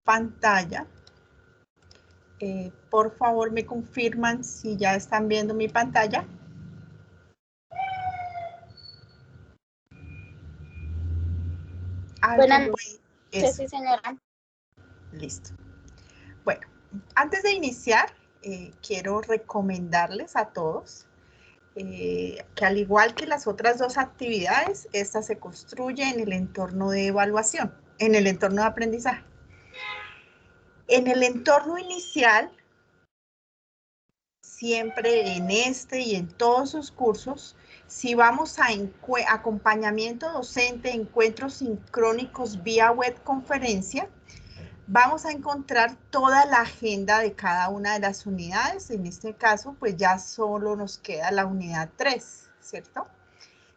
pantalla. Por favor, me confirman si ya están viendo mi pantalla. Buenas noches, sí, señora. Listo. Bueno, antes de iniciar, quiero recomendarles a todos que al igual que las otras dos actividades, esta se construye en el entorno de evaluación, en el entorno de aprendizaje. En el entorno inicial, siempre en este y en todos sus cursos, si vamos a acompañamiento docente, encuentros sincrónicos vía web conferencia, vamos a encontrar toda la agenda de cada una de las unidades. En este caso, pues ya solo nos queda la unidad 3, ¿cierto?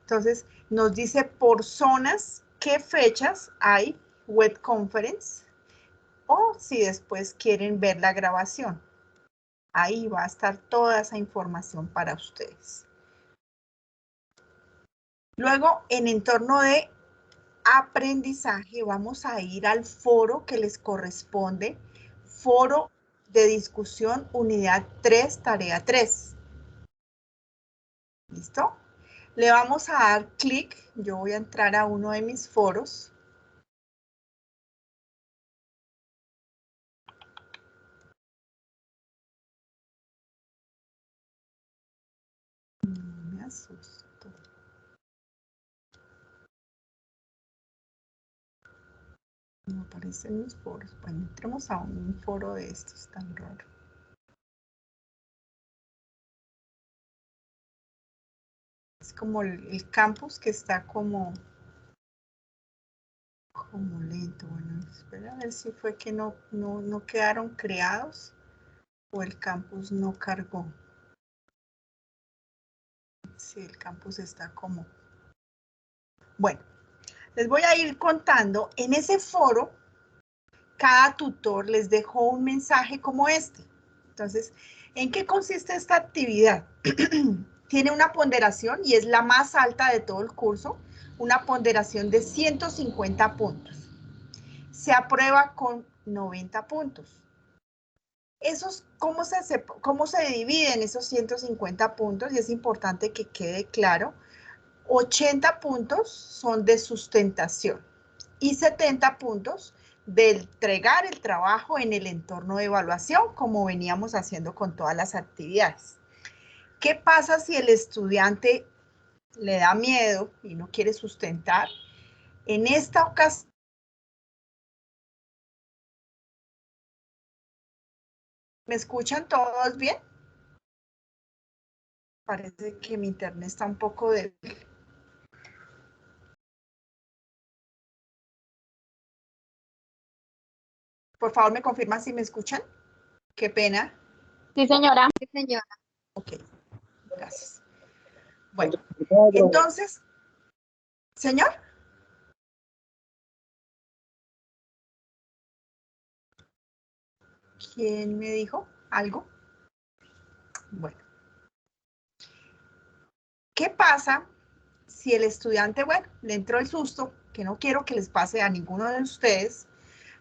Entonces, nos dice por zonas qué fechas hay web conference o si después quieren ver la grabación. Ahí va a estar toda esa información para ustedes. Luego, en entorno de aprendizaje, vamos a ir al foro que les corresponde, foro de discusión, unidad 3, tarea 3. ¿Listo? Le vamos a dar clic, yo voy a entrar a uno de mis foros. No me asusto. No aparecen mis foros. Bueno, entremos a un foro de estos tan raro. Es como el campus que está como lento. Bueno, espera a ver si fue que no quedaron creados o el campus no cargó. Sí, el campus está como... Bueno, les voy a ir contando. En ese foro, cada tutor les dejó un mensaje como este. Entonces, ¿en qué consiste esta actividad? Tiene una ponderación y es la más alta de todo el curso, una ponderación de 150 puntos. Se aprueba con 90 puntos. ¿Cómo se dividen esos 150 puntos? Y es importante que quede claro. 80 puntos son de sustentación y 70 puntos de entregar el trabajo en el entorno de evaluación, como veníamos haciendo con todas las actividades. ¿Qué pasa si el estudiante le da miedo y no quiere sustentar? En esta ocasión, ¿me escuchan todos bien? Parece que mi internet está un poco débil. Por favor, me confirman si me escuchan. Qué pena. Sí, señora. Sí, señora. Ok, gracias. Bueno, entonces, señor. ¿Quién me dijo algo? Bueno. ¿Qué pasa si el estudiante, bueno, le entró el susto, que no quiero que les pase a ninguno de ustedes?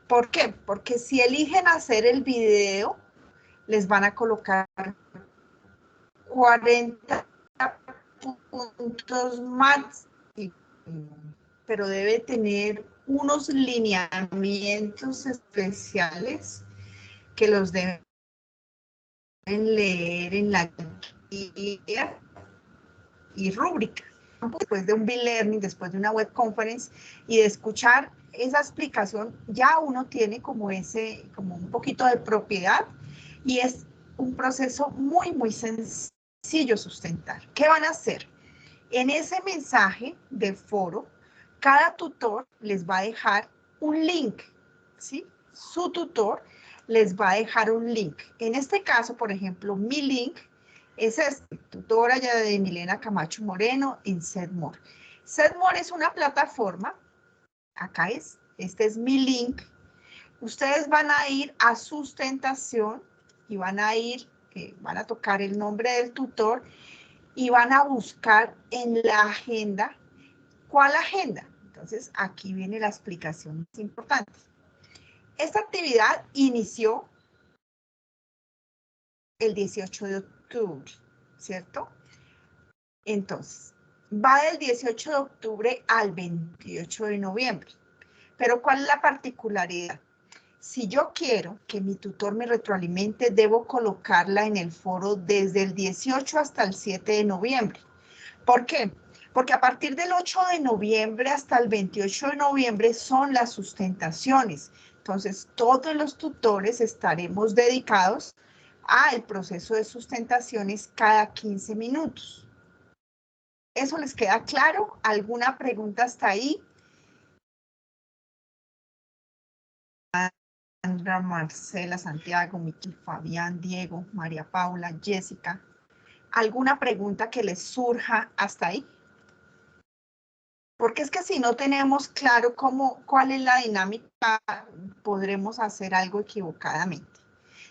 ¿Por qué? Porque si eligen hacer el video, les van a colocar 40 puntos más, pero debe tener unos lineamientos especiales que los deben leer en la guía y rúbrica. Después de un B-Learning, después de una web conference y de escuchar esa explicación, ya uno tiene como un poquito de propiedad y es un proceso muy, muy sencillo sustentar. ¿Qué van a hacer? En ese mensaje de foro, cada tutor les va a dejar un link, ¿sí? Su tutor les va a dejar un link. En este caso, por ejemplo, mi link es tutora ya de Milena Camacho Moreno en SEDMOR. SEDMOR es una plataforma, acá este es mi link. Ustedes van a ir a sustentación y van a tocar el nombre del tutor y van a buscar en la agenda. ¿Cuál agenda? Entonces, aquí viene la explicación más importante. Esta actividad inició el 18 de octubre, ¿cierto? Entonces, va del 18 de octubre al 28 de noviembre. Pero ¿cuál es la particularidad? Si yo quiero que mi tutor me retroalimente, debo colocarla en el foro desde el 18 hasta el 7 de noviembre. ¿Por qué? Porque a partir del 8 de noviembre hasta el 28 de noviembre son las sustentaciones. Entonces, todos los tutores estaremos dedicados al proceso de sustentaciones cada 15 minutos. ¿Eso les queda claro? ¿Alguna pregunta hasta ahí? Sandra, Marcela, Santiago, Miki, Fabián, Diego, María Paula, Jessica. ¿Alguna pregunta que les surja hasta ahí? Porque es que si no tenemos claro cuál es la dinámica, podremos hacer algo equivocadamente.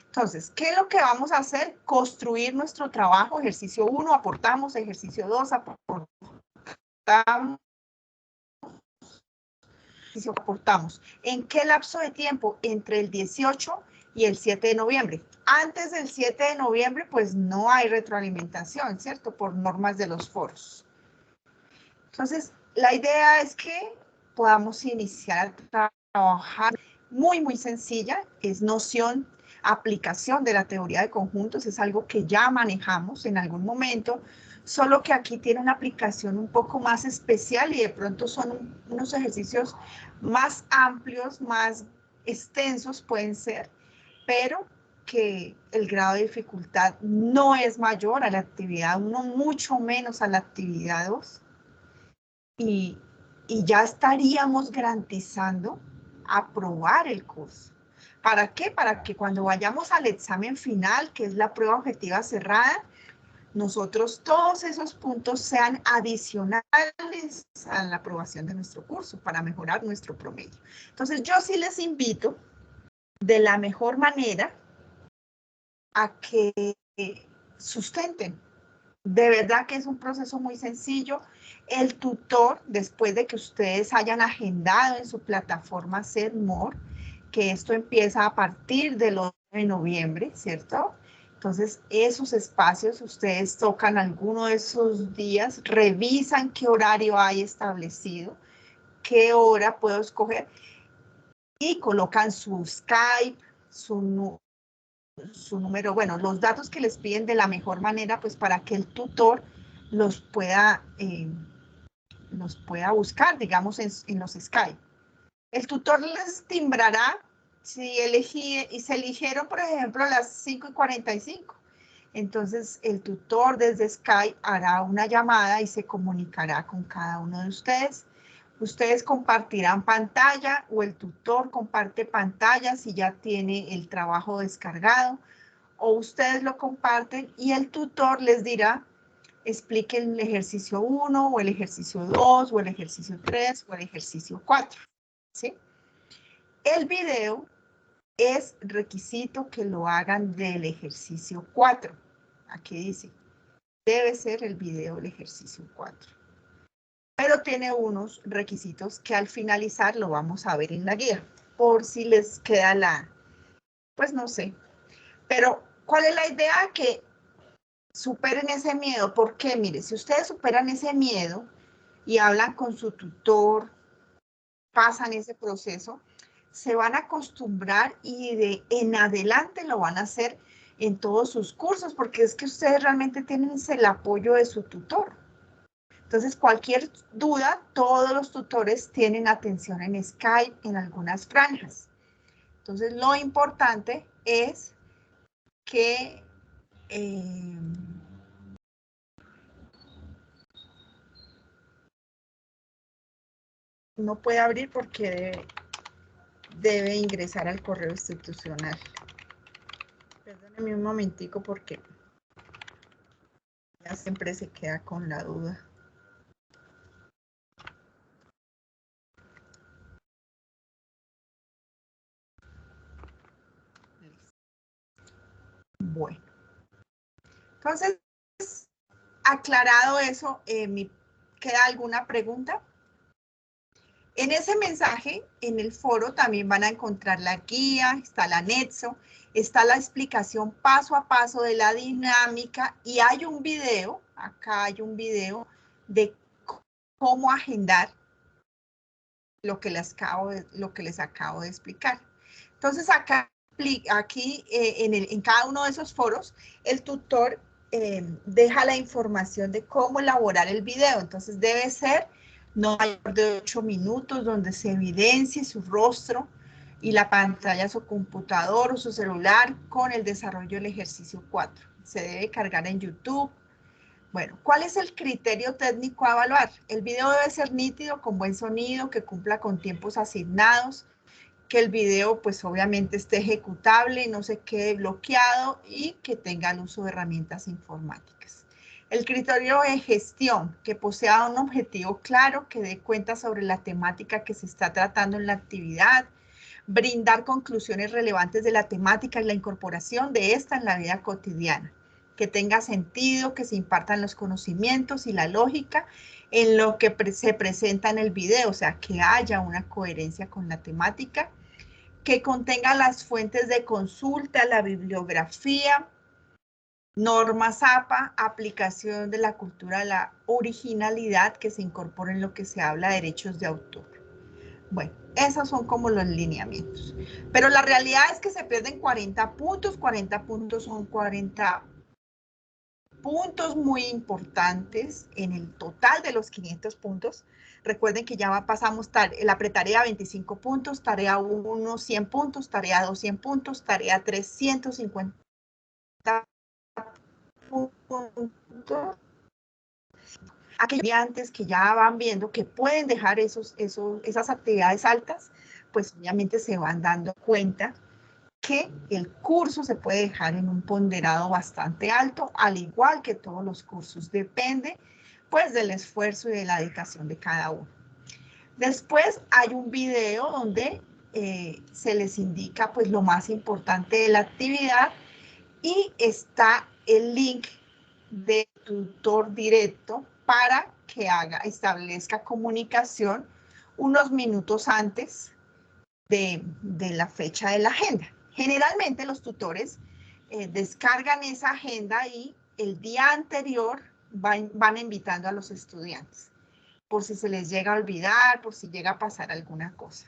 Entonces, ¿qué es lo que vamos a hacer? Construir nuestro trabajo. Ejercicio 1, aportamos. Ejercicio 2, aportamos. Aportamos. ¿En qué lapso de tiempo? Entre el 18 y el 7 de noviembre. Antes del 7 de noviembre, pues no hay retroalimentación, ¿cierto? Por normas de los foros. Entonces, la idea es que podamos iniciar a trabajar muy sencilla. Es noción, aplicación de la teoría de conjuntos. Es algo que ya manejamos en algún momento, solo que aquí tiene una aplicación un poco más especial y de pronto son unos ejercicios más amplios, más extensos pueden ser, pero que el grado de dificultad no es mayor a la actividad 1, mucho menos a la actividad 2. Y ya estaríamos garantizando aprobar el curso. ¿Para qué? Para que cuando vayamos al examen final, que es la prueba objetiva cerrada, nosotros todos esos puntos sean adicionales a la aprobación de nuestro curso para mejorar nuestro promedio. Entonces, yo sí les invito de la mejor manera a que sustenten. De verdad que es un proceso muy sencillo. El tutor, después de que ustedes hayan agendado en su plataforma SEDMore, que esto empieza a partir del 8 de noviembre, ¿cierto? Entonces, esos espacios, ustedes tocan alguno de esos días, revisan qué horario hay establecido, qué hora puedo escoger, y colocan su Skype, su número, bueno, los datos que les piden de la mejor manera, pues para que el tutor los pueda buscar, digamos, en los Skype. El tutor les timbrará si se eligieron, por ejemplo, a las 5:45. Entonces, el tutor desde Skype hará una llamada y se comunicará con cada uno de ustedes. Ustedes compartirán pantalla o el tutor comparte pantalla si ya tiene el trabajo descargado, o ustedes lo comparten y el tutor les dirá, expliquen el ejercicio 1 o el ejercicio 2 o el ejercicio 3 o el ejercicio 4, ¿sí? El video es requisito que lo hagan del ejercicio 4. Aquí dice, debe ser el video del ejercicio 4. Pero tiene unos requisitos que al finalizar lo vamos a ver en la guía, por si les queda pues no sé. Pero, ¿cuál es la idea? Que superen ese miedo. ¿Por qué? Mire, si ustedes superan ese miedo y hablan con su tutor, pasan ese proceso, se van a acostumbrar y en adelante lo van a hacer en todos sus cursos, porque es que ustedes realmente tienen el apoyo de su tutor. Entonces, cualquier duda, todos los tutores tienen atención en Skype en algunas franjas. Entonces, lo importante es que no puede abrir porque debe ingresar al correo institucional. Perdónenme un momentico porque ya siempre se queda con la duda. Bueno, entonces, aclarado eso, ¿queda alguna pregunta? En ese mensaje, en el foro, también van a encontrar la guía, está el anexo, está la explicación paso a paso de la dinámica y hay un video, acá hay un video de cómo agendar lo que les acabo de explicar. Entonces, aquí en cada uno de esos foros, el tutor deja la información de cómo elaborar el video. Entonces, debe ser no mayor de 8 minutos, donde se evidencie su rostro y la pantalla de su computador o su celular con el desarrollo del ejercicio 4. Se debe cargar en YouTube. Bueno, ¿cuál es el criterio técnico a evaluar? El video debe ser nítido, con buen sonido, que cumpla con tiempos asignados, que el video pues obviamente esté ejecutable, no se quede bloqueado y que tenga el uso de herramientas informáticas. El criterio de gestión, que posea un objetivo claro, que dé cuenta sobre la temática que se está tratando en la actividad, brindar conclusiones relevantes de la temática y la incorporación de esta en la vida cotidiana, que tenga sentido, que se impartan los conocimientos y la lógica en lo que se presenta en el video, o sea, que haya una coherencia con la temática, que contenga las fuentes de consulta, la bibliografía, normas APA, aplicación de la cultura de la originalidad, que se incorpore en lo que se habla de derechos de autor. Bueno, esos son como los lineamientos. Pero la realidad es que se pierden 40 puntos son 40 puntos muy importantes en el total de los 500 puntos. Recuerden que ya pasamos la pretarea 25 puntos, tarea 1 100 puntos, tarea 2 100 puntos, tarea 3 150 puntos. Aquellos estudiantes que ya van viendo que pueden dejar esas actividades altas, pues obviamente se van dando cuenta que el curso se puede dejar en un ponderado bastante alto, al igual que todos los cursos. Depende, pues, del esfuerzo y de la dedicación de cada uno. Después hay un video donde se les indica, pues, lo más importante de la actividad y está el link de tutor directo para que establezca comunicación unos minutos antes de la fecha de la agenda. Generalmente los tutores descargan esa agenda y el día anterior van invitando a los estudiantes, por si se les llega a olvidar, por si llega a pasar alguna cosa.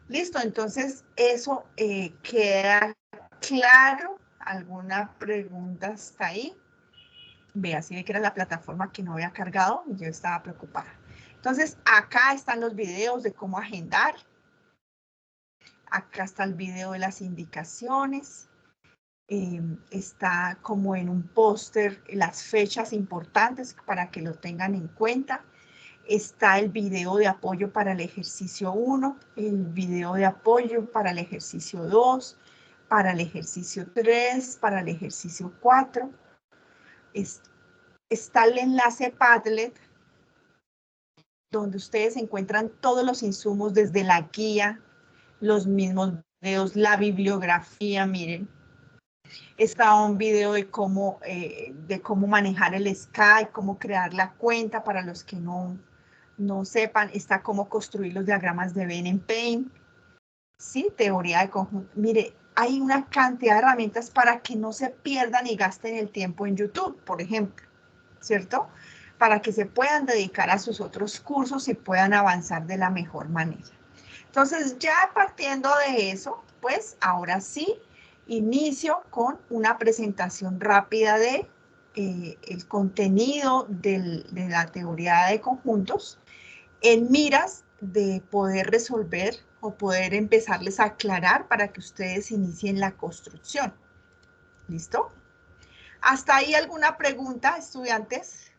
Listo, entonces eso queda claro. ¿Alguna pregunta hasta ahí? Vea, si ve que era la plataforma que no había cargado, yo estaba preocupada. Entonces, acá están los videos de cómo agendar. Acá está el video de las indicaciones. Está como en un póster las fechas importantes para que lo tengan en cuenta. Está el video de apoyo para el ejercicio 1, el video de apoyo para el ejercicio 2, para el ejercicio 3, para el ejercicio 4. Está el enlace Padlet, donde ustedes encuentran todos los insumos desde la guía, los mismos videos, la bibliografía, miren. Está un video de cómo manejar el Skype, cómo crear la cuenta para los que no sepan. Está cómo construir los diagramas de Venn en Paint. Sí, teoría de conjunto. Mire, hay una cantidad de herramientas para que no se pierdan y gasten el tiempo en YouTube, por ejemplo, ¿cierto? Para que se puedan dedicar a sus otros cursos y puedan avanzar de la mejor manera. Entonces, ya partiendo de eso, pues ahora sí, inicio con una presentación rápida de el contenido de la teoría de conjuntos en miras de poder resolver o poder empezarles a aclarar para que ustedes inicien la construcción. ¿Listo? ¿Hasta ahí alguna pregunta, estudiantes?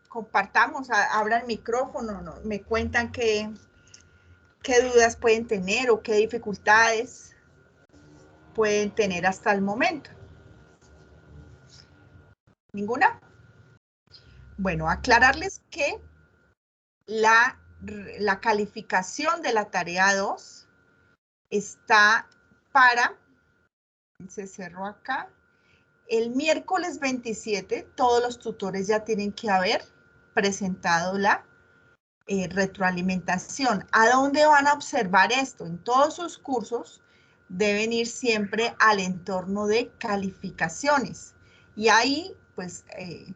Compartamos, abran el micrófono, ¿no? Me cuentan qué dudas pueden tener o qué dificultades pueden tener hasta el momento. ¿Ninguna? Bueno, aclararles que la calificación de la tarea 2 está para, se cerró acá, el miércoles 27, todos los tutores ya tienen que haber presentado la retroalimentación. ¿A dónde van a observar esto? En todos sus cursos deben ir siempre al entorno de calificaciones. Y ahí, pues,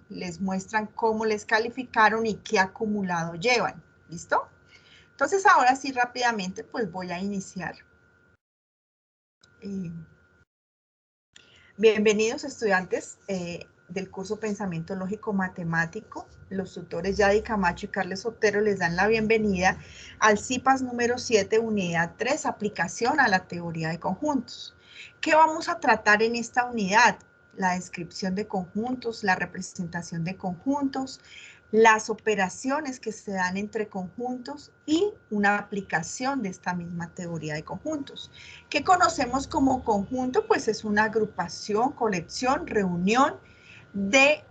les muestran cómo les calificaron y qué acumulado llevan. ¿Listo? Entonces, ahora sí, rápidamente, pues voy a iniciar. Bienvenidos, estudiantes del curso Pensamiento Lógico Matemático. Los tutores Yadi Camacho y Carles Otero les dan la bienvenida al CIPAS número 7, unidad 3, aplicación a la teoría de conjuntos. ¿Qué vamos a tratar en esta unidad? La descripción de conjuntos, la representación de conjuntos, las operaciones que se dan entre conjuntos y una aplicación de esta misma teoría de conjuntos. ¿Qué conocemos como conjunto? Pues es una agrupación, colección, reunión de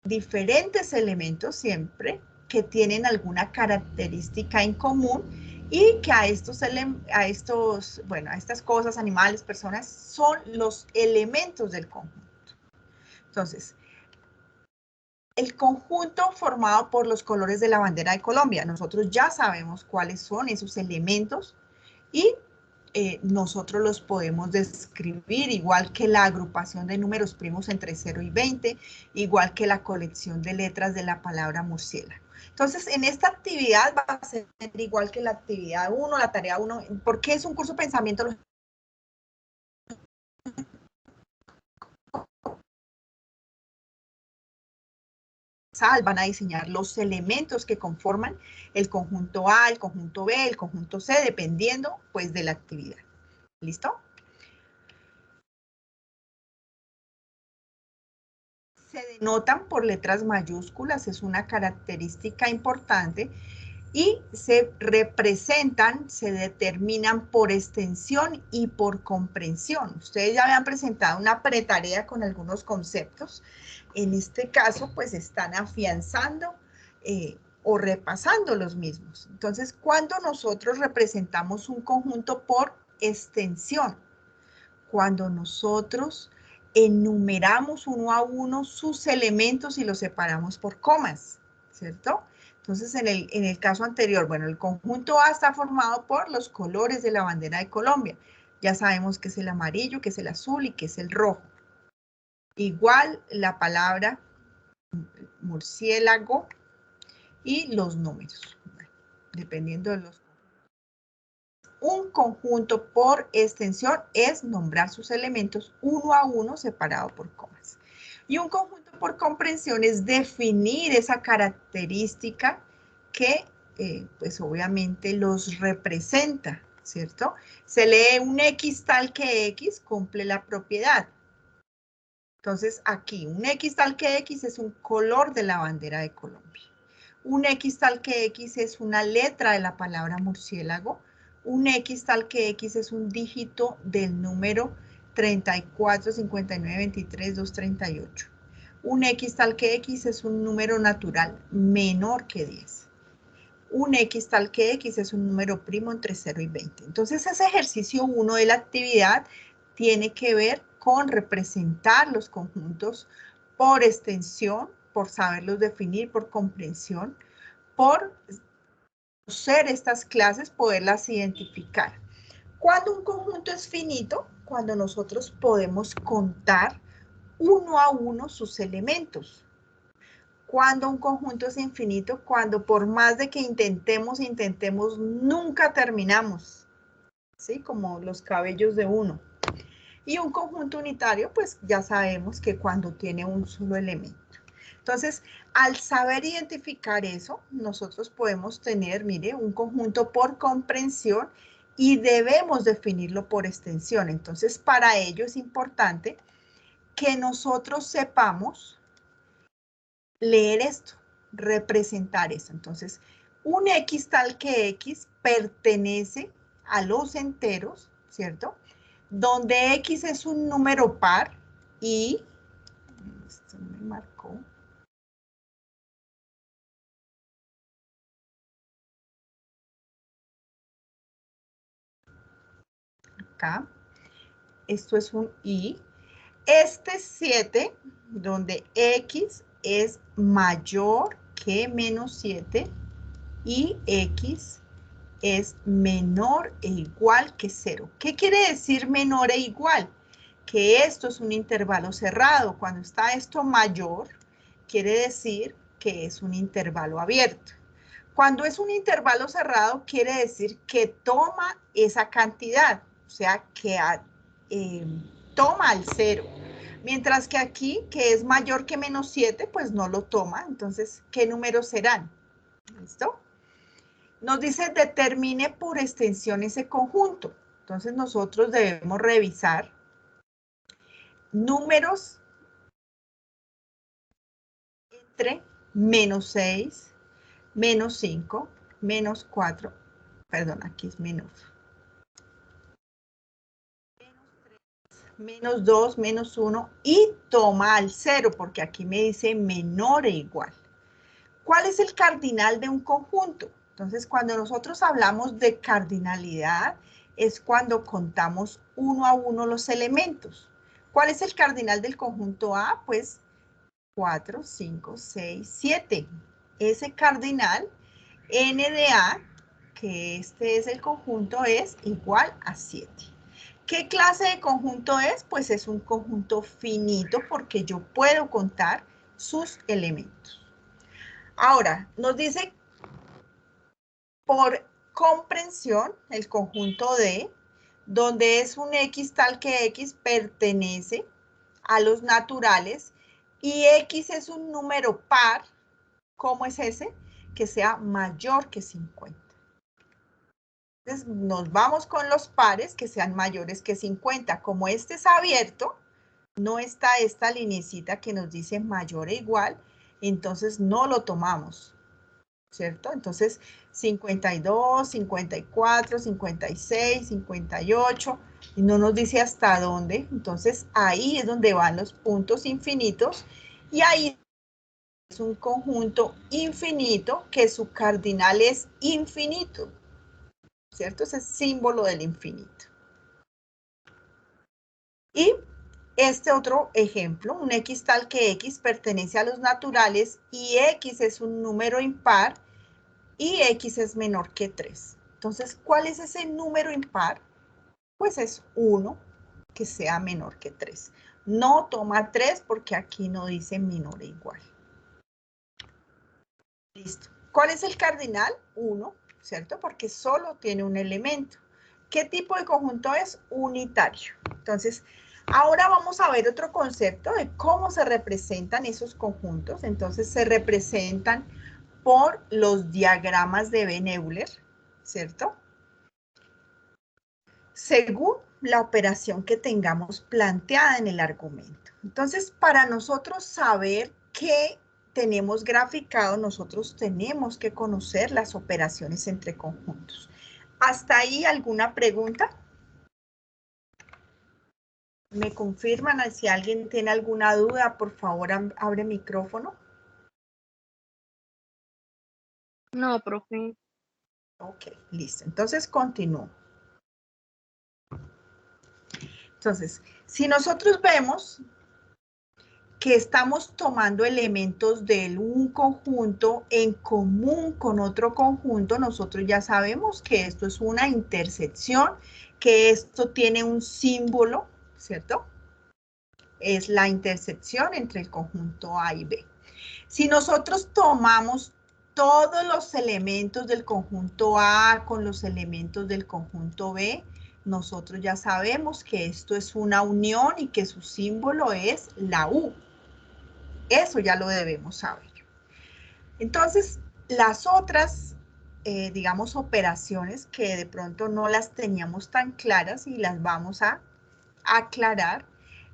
diferentes elementos siempre que tienen alguna característica en común y que a estas cosas, animales, personas, son los elementos del conjunto. Entonces, el conjunto formado por los colores de la bandera de Colombia. Nosotros ya sabemos cuáles son esos elementos y nosotros los podemos describir igual que la agrupación de números primos entre 0 y 20, igual que la colección de letras de la palabra murciélago. Entonces, en esta actividad va a ser igual que la actividad 1, la tarea 1, porque es un curso de pensamiento lógico. Van a diseñar los elementos que conforman el conjunto A, el conjunto B, el conjunto C, dependiendo pues de la actividad. ¿Listo? Se denotan por letras mayúsculas, es una característica importante, y se representan, se determinan por extensión y por comprensión. Ustedes ya habían presentado una pretarea con algunos conceptos. En este caso, pues están afianzando o repasando los mismos. Entonces, cuando nosotros representamos un conjunto por extensión, cuando nosotros enumeramos uno a uno sus elementos y los separamos por comas, ¿cierto? Entonces, en el caso anterior, bueno, el conjunto A está formado por los colores de la bandera de Colombia. Ya sabemos que es el amarillo, que es el azul y que es el rojo. Igual la palabra murciélago y los números, dependiendo de los. Un conjunto por extensión es nombrar sus elementos uno a uno separado por comas. Y un conjunto por comprensión es definir esa característica que pues obviamente los representa, ¿cierto? Se lee un X tal que X cumple la propiedad. Entonces aquí un X tal que X es un color de la bandera de Colombia. Un X tal que X es una letra de la palabra murciélago. Un X tal que X es un dígito del número 34, 59, 23, 238. Un X tal que X es un número natural menor que 10. Un X tal que X es un número primo entre 0 y 20. Entonces, ese ejercicio 1 de la actividad tiene que ver con representar los conjuntos por extensión, por saberlos definir, por comprensión, por conocer estas clases, poderlas identificar. Cuando un conjunto es finito, cuando nosotros podemos contar uno a uno sus elementos. Cuando un conjunto es infinito, cuando por más de que intentemos, nunca terminamos, ¿sí? Como los cabellos de uno. Y un conjunto unitario, pues ya sabemos que cuando tiene un solo elemento. Entonces, al saber identificar eso, nosotros podemos tener, mire, un conjunto por comprensión y debemos definirlo por extensión. Entonces, para ello es importante que nosotros sepamos leer esto, representar esto. Entonces, un X tal que X pertenece a los enteros, ¿cierto? Donde X es un número par y, esto me marcó, acá, esto es un y, este 7, donde X es mayor que menos 7 y x es menor e igual que 0. ¿Qué quiere decir menor e igual? Que esto es un intervalo cerrado. Cuando está esto mayor, quiere decir que es un intervalo abierto. Cuando es un intervalo cerrado, quiere decir que toma esa cantidad, o sea, que toma al 0. Mientras que aquí, que es mayor que menos 7, pues no lo toma. Entonces, ¿qué números serán? ¿Listo? Nos dice determine por extensión ese conjunto. Entonces, nosotros debemos revisar números entre menos 6, menos 5, menos 4, perdón, aquí es menos. Menos 2, menos 1 y toma al 0 porque aquí me dice menor e igual. ¿Cuál es el cardinal de un conjunto? Entonces, cuando nosotros hablamos de cardinalidad, es cuando contamos uno a uno los elementos. ¿Cuál es el cardinal del conjunto A? Pues 4, 5, 6, 7. Ese cardinal n de A, que este es el conjunto, es igual a 7. ¿Qué clase de conjunto es? Pues es un conjunto finito porque yo puedo contar sus elementos. Ahora, nos dice por comprensión el conjunto D, donde es un X tal que X pertenece a los naturales y X es un número par. ¿Cómo es ese? Que sea mayor que 50. Entonces, nos vamos con los pares que sean mayores que 50. Como este es abierto, no está esta linecita que nos dice mayor e igual, entonces no lo tomamos, ¿cierto? Entonces, 52, 54, 56, 58, y no nos dice hasta dónde. Entonces, ahí es donde van los puntos infinitos, y ahí es un conjunto infinito que su cardinal es infinito, ¿cierto? Ese es símbolo del infinito. Y este otro ejemplo, un X tal que X pertenece a los naturales y X es un número impar y X es menor que 3. Entonces, ¿cuál es ese número impar? Pues es 1 que sea menor que 3. No toma 3 porque aquí no dice menor e igual. Listo. ¿Cuál es el cardinal? 1, ¿cierto? Porque solo tiene un elemento. ¿Qué tipo de conjunto es? Unitario. Entonces, ahora vamos a ver otro concepto de cómo se representan esos conjuntos. Entonces, se representan por los diagramas de Venn-Euler, ¿cierto? Según la operación que tengamos planteada en el argumento. Entonces, para nosotros saber qué tenemos graficado, nosotros tenemos que conocer las operaciones entre conjuntos. ¿Hasta ahí alguna pregunta? ¿Me confirman? Si alguien tiene alguna duda, por favor, abre micrófono. No, profe. Ok, listo. Entonces, continúo. Entonces, si nosotros vemos que estamos tomando elementos de un conjunto en común con otro conjunto, nosotros ya sabemos que esto es una intersección, que esto tiene un símbolo, ¿cierto? Es la intersección entre el conjunto A y B. Si nosotros tomamos todos los elementos del conjunto A con los elementos del conjunto B, nosotros ya sabemos que esto es una unión y que su símbolo es la U. Eso ya lo debemos saber. Entonces, las otras, digamos, operaciones que de pronto no las teníamos tan claras y las vamos a aclarar,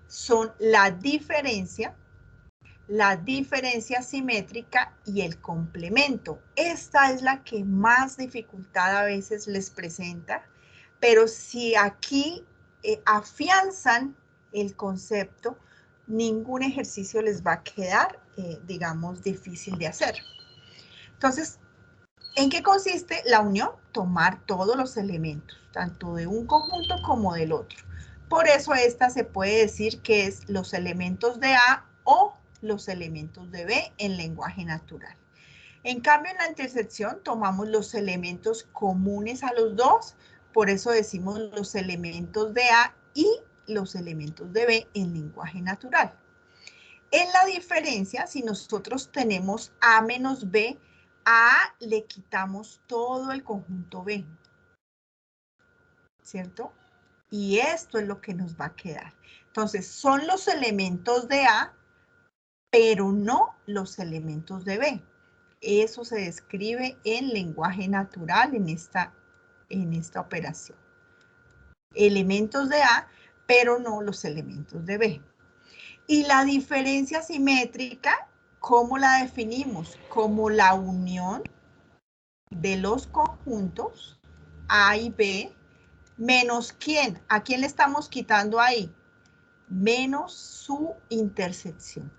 son la diferencia simétrica y el complemento. Esta es la que más dificultad a veces les presenta, pero si aquí afianzan el concepto, ningún ejercicio les va a quedar, digamos, difícil de hacer. Entonces, ¿en qué consiste la unión? Tomar todos los elementos, tanto de un conjunto como del otro. Por eso esta se puede decir que es los elementos de A o los elementos de B en lenguaje natural. En cambio, en la intersección tomamos los elementos comunes a los dos, por eso decimos los elementos de A y los elementos de B en lenguaje natural. En la diferencia, si nosotros tenemos A menos B, a A le quitamos todo el conjunto B, ¿cierto? Y esto es lo que nos va a quedar. Entonces, son los elementos de A, pero no los elementos de B. Eso se describe en lenguaje natural en esta operación. Elementos de A, pero no los elementos de B. Y la diferencia simétrica, ¿cómo la definimos? Como la unión de los conjuntos A y B, menos ¿quién? ¿A quién le estamos quitando ahí? Menos su intersección.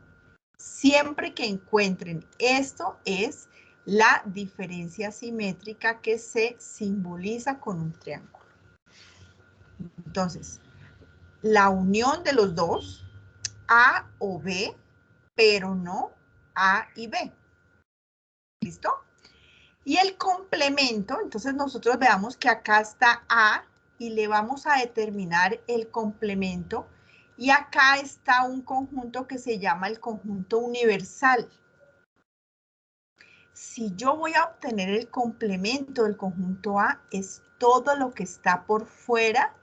Siempre que encuentren esto es la diferencia simétrica que se simboliza con un triángulo. Entonces, la unión de los dos, A o B, pero no A y B. ¿Listo? Y el complemento, entonces nosotros veamos que acá está A y le vamos a determinar el complemento. Y acá está un conjunto que se llama el conjunto universal. Si yo voy a obtener el complemento del conjunto A, es todo lo que está por fuera,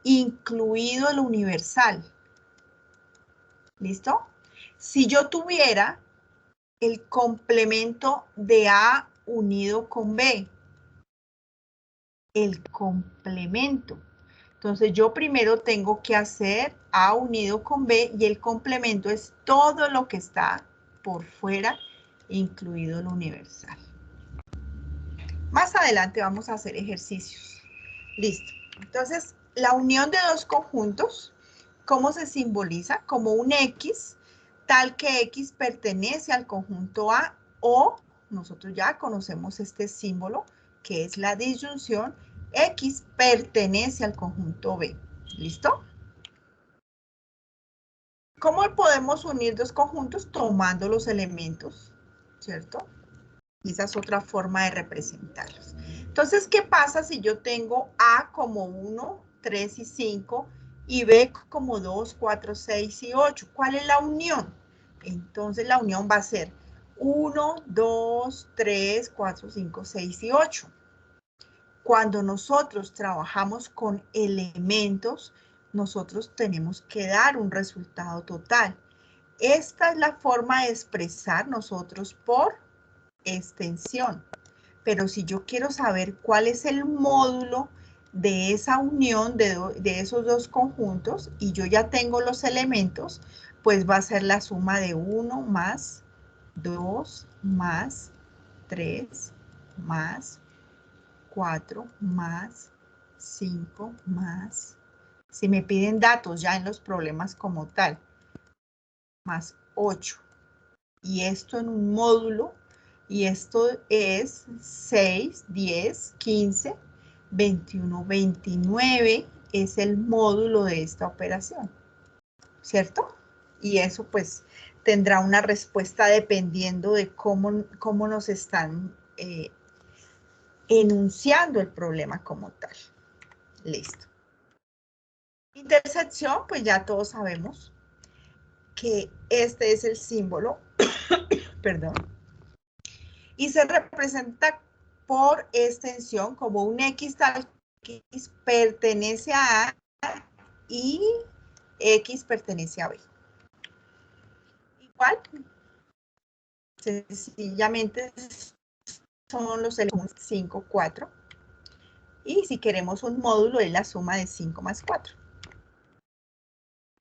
incluido el universal. ¿Listo? Si yo tuviera el complemento de A unido con B, el complemento. Entonces yo primero tengo que hacer A unido con B y el complemento es todo lo que está por fuera, incluido el universal. Más adelante vamos a hacer ejercicios. Listo. Entonces, la unión de dos conjuntos, ¿cómo se simboliza? Como un X, tal que X pertenece al conjunto A o nosotros ya conocemos este símbolo, que es la disyunción, X pertenece al conjunto B. ¿Listo? ¿Cómo podemos unir dos conjuntos? Tomando los elementos, ¿cierto? Y esa es otra forma de representarlos. Entonces, ¿qué pasa si yo tengo A como 1, 3 y 5 y B como 2, 4, 6 y 8? ¿Cuál es la unión? Entonces, la unión va a ser 1, 2, 3, 4, 5, 6 y 8. Cuando nosotros trabajamos con elementos, nosotros tenemos que dar un resultado total. Esta es la forma de expresar nosotros por extensión. Pero si yo quiero saber cuál es el módulo de esa unión de esos dos conjuntos y yo ya tengo los elementos, pues va a ser la suma de 1 más 2 más 3 más 4 más 5 más, si me piden datos ya en los problemas como tal, más 8. Y esto en un módulo, y esto es 6, 10, 15, 21, 29, es el módulo de esta operación, ¿cierto? Y eso pues tendrá una respuesta dependiendo de cómo nos están enunciando el problema como tal. Listo. Intersección, pues ya todos sabemos que este es el símbolo, perdón, y se representa por extensión como un X tal que X pertenece a A y X pertenece a B. Igual, sencillamente son los elementos 5, 4. Y si queremos un módulo es la suma de 5 más 4.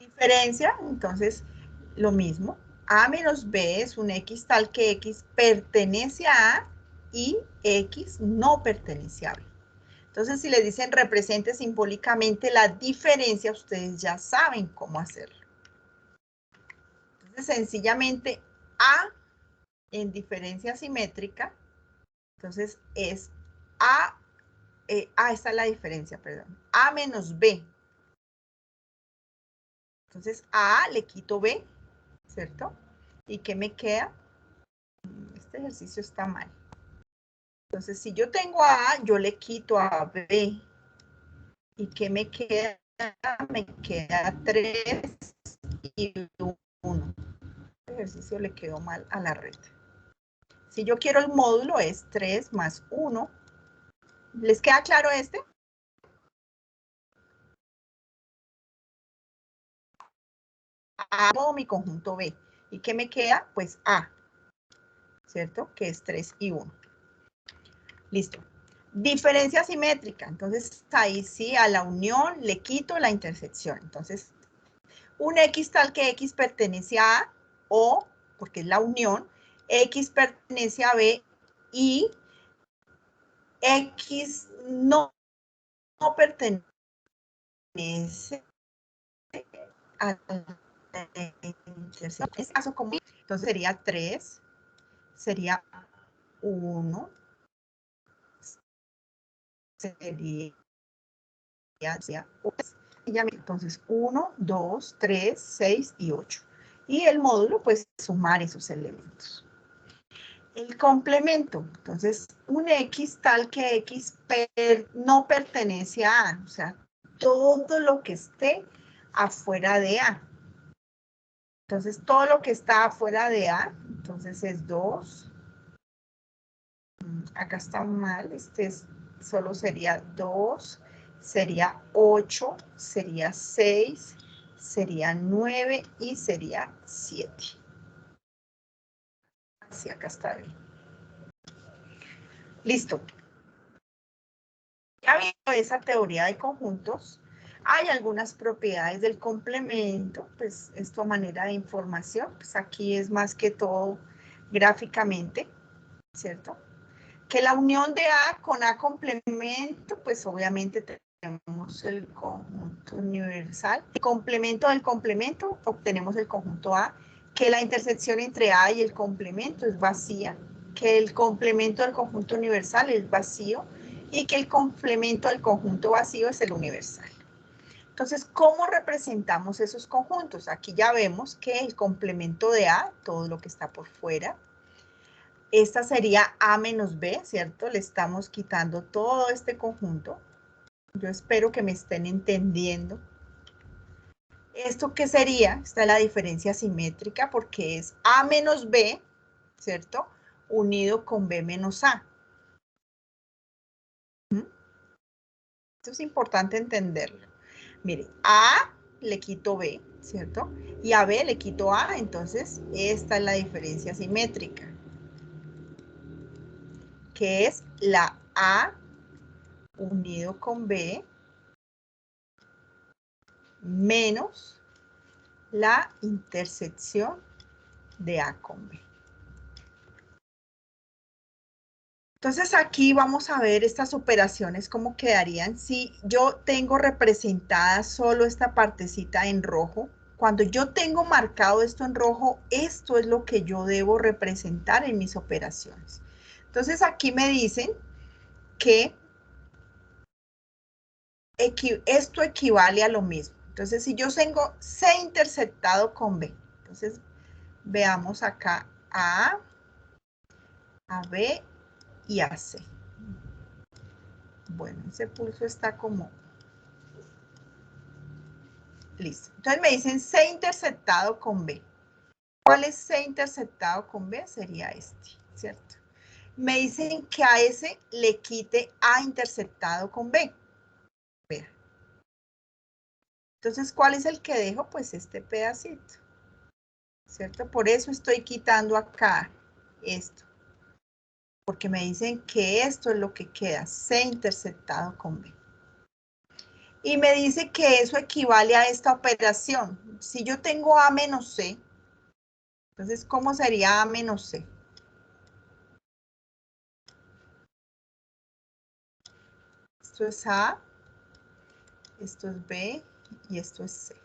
Diferencia, entonces, lo mismo. A menos B es un X tal que X pertenece a A y X no pertenece a B. Entonces, si le dicen represente simbólicamente la diferencia, ustedes ya saben cómo hacerlo. Entonces, sencillamente, A en diferencia simétrica, entonces es A, esta es la diferencia, perdón, A menos B. Entonces, a A le quito B, ¿cierto? ¿Y qué me queda? Este ejercicio está mal. Entonces, si yo tengo a A, yo le quito a B. ¿Y qué me queda? Me queda 3 y 1. Este ejercicio le quedó mal a la red. Si yo quiero el módulo, es 3 más 1. ¿Les queda claro este? Hago mi conjunto B. ¿Y qué me queda? Pues A, ¿cierto? Que es 3 y 1. Listo. Diferencia simétrica. Entonces, ahí sí, a la unión le quito la intersección. Entonces, un X tal que X pertenece a A, o, porque es la unión, X pertenece a B, y X no pertenece a la intersección. Es caso común. Entonces, sería 3, sería 1, sería entonces 1, 2, 3, 6 y 8. Y el módulo, pues, sumar esos elementos. El complemento, entonces, un X tal que X no pertenece a A, o sea, todo lo que esté afuera de A. Entonces, todo lo que está afuera de A, entonces es 2. Acá está mal, solo sería 2, sería 8, sería 6, sería 9 y sería 7. Así, acá está bien. Listo. Ya viendo esa teoría de conjuntos, hay algunas propiedades del complemento, pues esto a manera de información, pues aquí es más que todo gráficamente, ¿cierto? Que la unión de A con A complemento, pues obviamente tenemos el conjunto universal. El complemento del complemento, obtenemos el conjunto A, que la intersección entre A y el complemento es vacía, que el complemento del conjunto universal es vacío, y que el complemento del conjunto vacío es el universal. Entonces, ¿cómo representamos esos conjuntos? Aquí ya vemos que el complemento de A, todo lo que está por fuera, esta sería A menos B, ¿cierto? Le estamos quitando todo este conjunto. Yo espero que me estén entendiendo. ¿Esto qué sería? Esta es la diferencia simétrica porque es A menos B, ¿cierto? Unido con B menos A. Esto es importante entenderlo. Miren, A le quito B, ¿cierto? Y a B le quito A, entonces esta es la diferencia simétrica, que es la A unido con B menos la intersección de A con B. Entonces aquí vamos a ver estas operaciones cómo quedarían si yo tengo representada solo esta partecita en rojo. Cuando yo tengo marcado esto en rojo, esto es lo que yo debo representar en mis operaciones. Entonces aquí me dicen que esto equivale a lo mismo. Entonces si yo tengo C interceptado con B, entonces veamos acá a B y a C. Bueno, ese pulso está como listo. Entonces me dicen C interceptado con B. ¿Cuál es C interceptado con B? Sería este, ¿cierto? Me dicen que a ese le quite A interceptado con B. Vea. Entonces, ¿cuál es el que dejo? Pues este pedacito, ¿cierto? Por eso estoy quitando acá esto. Porque me dicen que esto es lo que queda, C interceptado con B. Y me dice que eso equivale a esta operación. Si yo tengo A menos C, entonces, ¿cómo sería A menos C? Esto es A, esto es B y esto es C.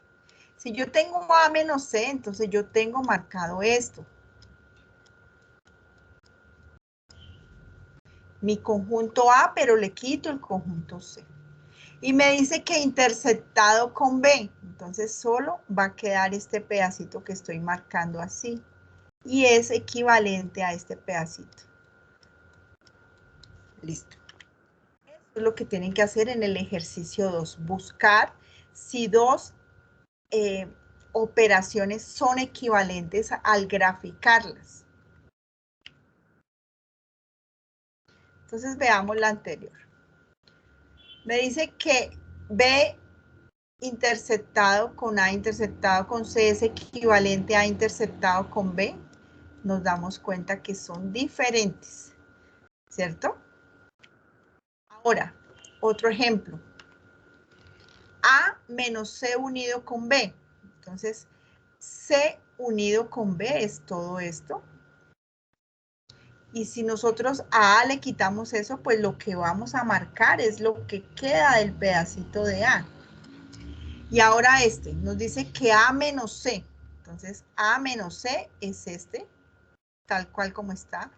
Si yo tengo A menos C, entonces yo tengo marcado esto. Mi conjunto A, pero le quito el conjunto C. Y me dice que interceptado con B. Entonces solo va a quedar este pedacito que estoy marcando así. y es equivalente a este pedacito. Listo. Eso es lo que tienen que hacer en el ejercicio 2, buscar si dos operaciones son equivalentes al graficarlas. Entonces veamos la anterior. Me dice que B interceptado con A interceptado con C es equivalente a A interceptado con B. Nos damos cuenta que son diferentes, ¿cierto? Ahora, otro ejemplo. A menos C unido con B. Entonces, C unido con B es todo esto. Y si nosotros a le quitamos eso, pues lo que vamos a marcar es lo que queda del pedacito de A. Y ahora este, nos dice que A menos C. Entonces, A menos C es este, tal cual como está.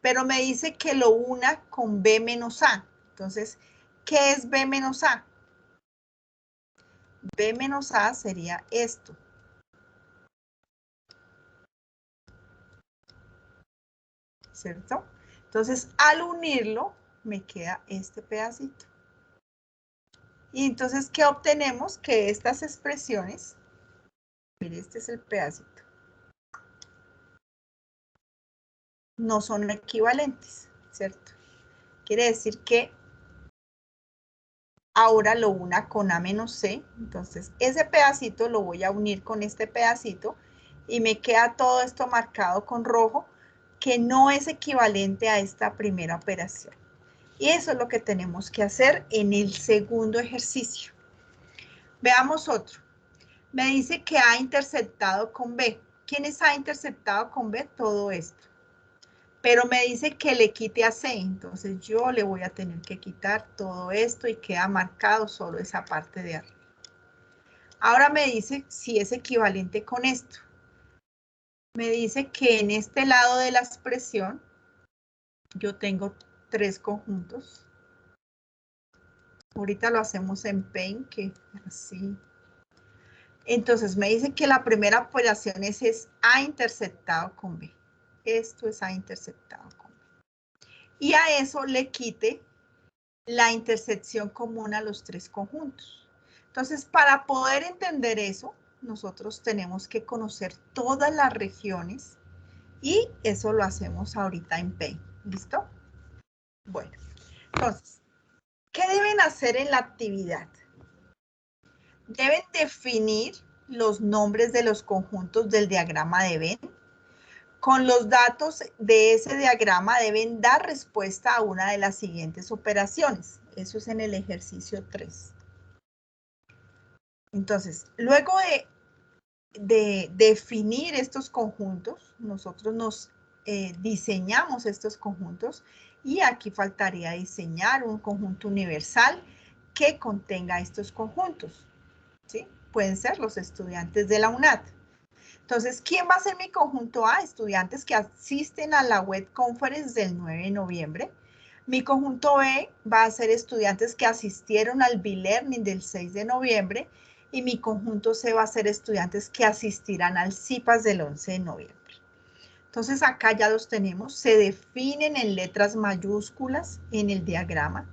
Pero me dice que lo una con B menos A. Entonces, ¿qué es B menos A? B menos A sería esto. ¿Cierto? Entonces, al unirlo, me queda este pedacito. Y entonces, ¿qué obtenemos? Que estas expresiones, mire, este es el pedacito, no son equivalentes, ¿cierto? Quiere decir que ahora lo una con A menos C, entonces ese pedacito lo voy a unir con este pedacito y me queda todo esto marcado con rojo, que no es equivalente a esta primera operación. Y eso es lo que tenemos que hacer en el segundo ejercicio. Veamos otro. Me dice que A interceptado con B. ¿Quién es A interceptado con B? Todo esto. Pero me dice que le quite a C. Entonces yo le voy a tener que quitar todo esto y queda marcado solo esa parte de arriba. Ahora me dice si es equivalente con esto. Me dice que en este lado de la expresión yo tengo tres conjuntos. Ahorita lo hacemos en Paint, que así. Entonces me dice que la primera operación es A interceptado con B. Esto es A interceptado con B. Y a eso le quite la intersección común a los tres conjuntos. Entonces, para poder entender eso, nosotros tenemos que conocer todas las regiones y eso lo hacemos ahorita en Paint. ¿Listo? Bueno, entonces, ¿qué deben hacer en la actividad? Deben definir los nombres de los conjuntos del diagrama de Venn. Con los datos de ese diagrama deben dar respuesta a una de las siguientes operaciones. Eso es en el ejercicio 3. Entonces, luego de definir estos conjuntos, nosotros nos diseñamos estos conjuntos y aquí faltaría diseñar un conjunto universal que contenga estos conjuntos, ¿sí? Pueden ser los estudiantes de la UNAD. Entonces, ¿quién va a ser mi conjunto A? Estudiantes que asisten a la web conference del 9 de noviembre. Mi conjunto B va a ser estudiantes que asistieron al B-Learning del 6 de noviembre. Y mi conjunto C va a ser estudiantes que asistirán al CIPAS del 11 de noviembre. Entonces, acá ya los tenemos. Se definen en letras mayúsculas en el diagrama.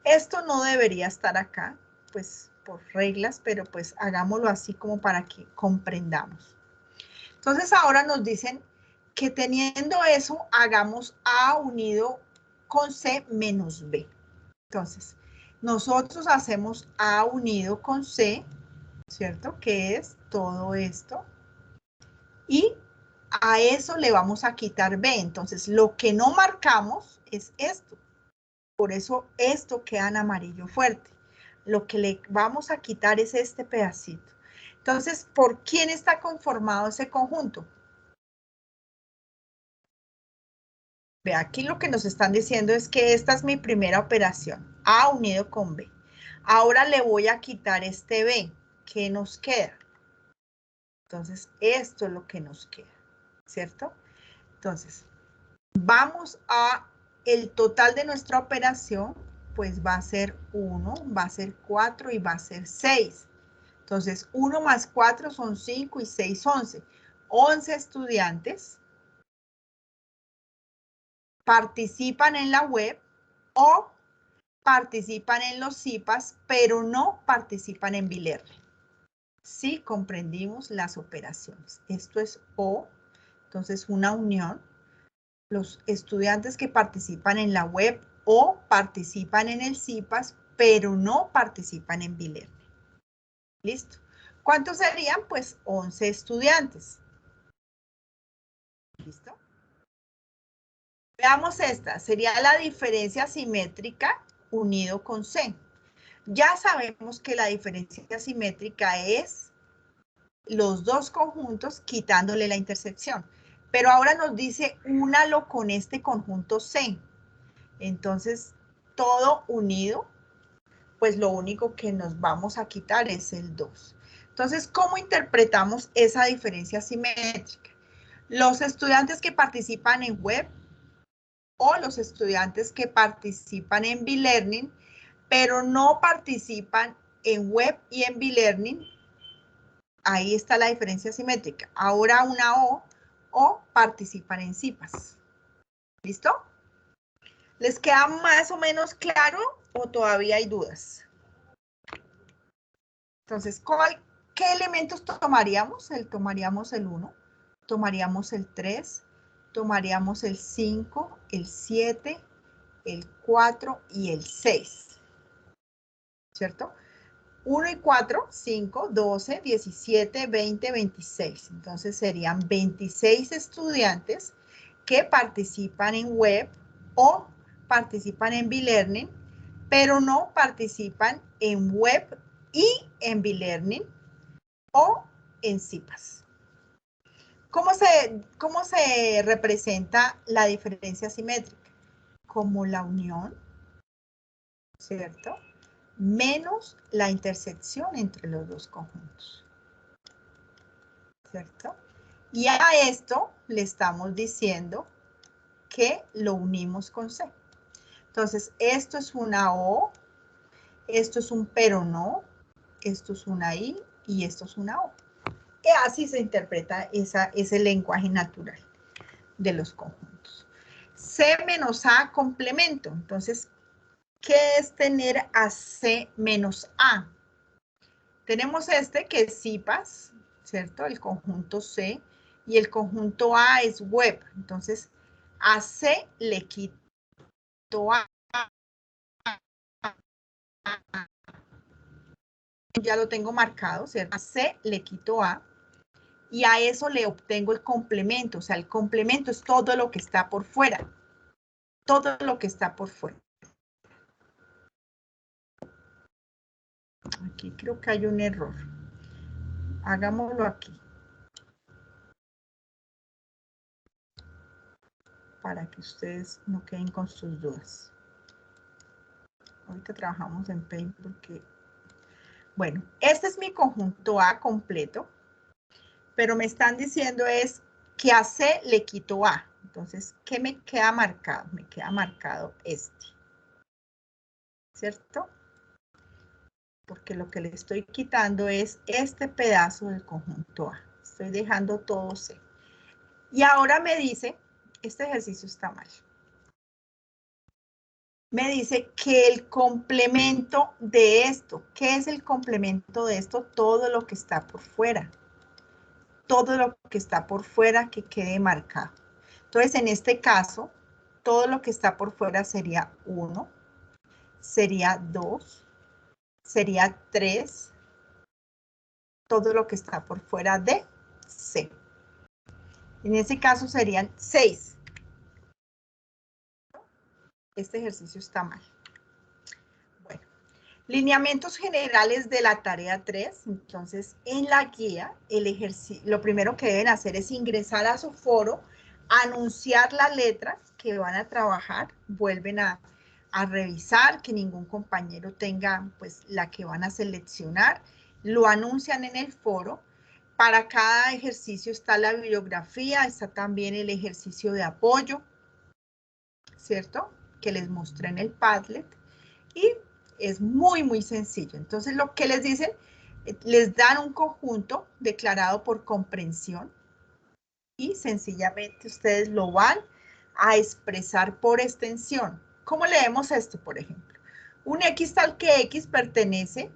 Esto no debería estar acá, pues por reglas, pero pues hagámoslo así como para que comprendamos. Entonces ahora nos dicen que teniendo eso, hagamos A unido con C menos B. Entonces, nosotros hacemos A unido con C, ¿cierto? Que es todo esto. Y a eso le vamos a quitar B. Entonces, lo que no marcamos es esto. Por eso esto queda en amarillo fuerte. Lo que le vamos a quitar es este pedacito. Entonces, ¿por quién está conformado ese conjunto? Ve, aquí lo que nos están diciendo es que esta es mi primera operación, A unido con B. Ahora le voy a quitar este B. ¿Qué nos queda? Entonces, esto es lo que nos queda, ¿cierto? Entonces, vamos a el total de nuestra operación, pues va a ser 1, va a ser 4 y va a ser 6. Entonces, 1 más 4 son 5 y 6, 11. 11 estudiantes participan en la web o participan en los CIPAS, pero no participan en BILERNING. Sí, comprendimos las operaciones. Esto es O, entonces una unión. Los estudiantes que participan en la web o participan en el CIPAS, pero no participan en BILERNING. ¿Listo? ¿Cuántos serían? Pues 11 estudiantes. ¿Listo? Veamos esta. Sería la diferencia simétrica unido con C. Ya sabemos que la diferencia simétrica es los dos conjuntos quitándole la intersección. Pero ahora nos dice únalo con este conjunto C. Entonces, todo unido, pues lo único que nos vamos a quitar es el 2. Entonces, ¿cómo interpretamos esa diferencia simétrica? Los estudiantes que participan en web o los estudiantes que participan en BILERNING, pero no participan en web y en BILERNING, ahí está la diferencia simétrica. Ahora una o participan en CIPAS. ¿Listo? ¿Les queda más o menos claro o todavía hay dudas? Entonces, ¿qué elementos tomaríamos? Tomaríamos el 1, tomaríamos el 3, tomaríamos el 5, el 7, el 4 y el 6. ¿Cierto? 1 y 4, 5, 12, 17, 20, 26. Entonces serían 26 estudiantes que participan en web o participan en BILERNING, pero no participan en web y en BILERNING o en CIPAS. ¿Cómo se representa la diferencia simétrica? Como la unión, ¿cierto? Menos la intersección entre los dos conjuntos, ¿cierto? Y a esto le estamos diciendo que lo unimos con C. Entonces, esto es una O, esto es un pero no, esto es una I y esto es una O. Y así se interpreta ese lenguaje natural de los conjuntos. C menos A complemento. Entonces, ¿qué es tener a C menos A? Tenemos este que es CIPAS, ¿cierto? El conjunto C y el conjunto A es web. Entonces, a C le quito A. Ya lo tengo marcado, ¿cierto? A C le quito A y a eso le obtengo el complemento. O sea, el complemento es todo lo que está por fuera. Todo lo que está por fuera. Aquí creo que hay un error. Hagámoslo aquí. Para que ustedes no queden con sus dudas. Ahorita trabajamos en Paint porque... Bueno, este es mi conjunto A completo, pero me están diciendo es que a C le quito A. Entonces, ¿qué me queda marcado? Me queda marcado este, ¿cierto? Porque lo que le estoy quitando es este pedazo del conjunto A. Estoy dejando todo C. Y ahora me dice, este ejercicio está mal. Me dice que el complemento de esto, ¿qué es el complemento de esto? Todo lo que está por fuera. Todo lo que está por fuera que quede marcado. Entonces, en este caso, todo lo que está por fuera sería 1, sería 2, sería 3, todo lo que está por fuera de C. En ese caso serían 6. Este ejercicio está mal. Bueno, lineamientos generales de la tarea 3. Entonces, en la guía, lo primero que deben hacer es ingresar a su foro, anunciar las letras que van a trabajar, vuelven a revisar que ningún compañero tenga pues la que van a seleccionar, lo anuncian en el foro. Para cada ejercicio está la bibliografía, está también el ejercicio de apoyo, ¿cierto? Que les mostré en el Padlet y es muy, muy sencillo. Entonces, lo que les dicen, les dan un conjunto declarado por comprensión y sencillamente ustedes lo van, a expresar por extensión. ¿Cómo leemos esto, por ejemplo? Un X tal que X pertenece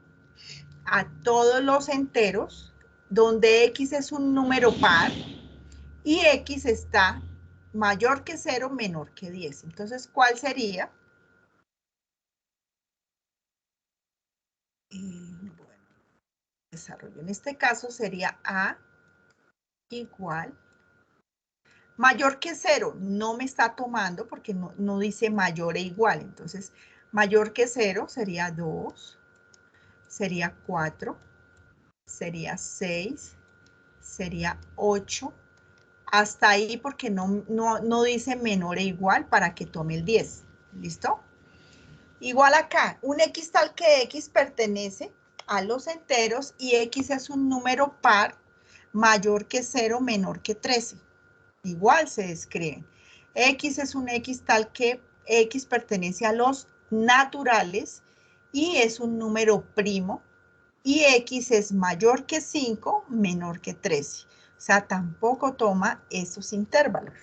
a todos los enteros, donde X es un número par y X está mayor que 0, menor que 10. Entonces, ¿cuál sería? Bueno, desarrollo. En este caso sería A igual. Mayor que 0, no me está tomando porque no dice mayor e igual. Entonces, mayor que 0 sería 2, sería 4, sería 6, sería 8. Hasta ahí porque no dice menor e igual para que tome el 10. ¿Listo? Igual acá, un X tal que X pertenece a los enteros y X es un número par mayor que 0, menor que 13. Igual se escriben. X es un X tal que X pertenece a los naturales y es un número primo y X es mayor que 5, menor que 13. O sea, tampoco toma esos intervalos.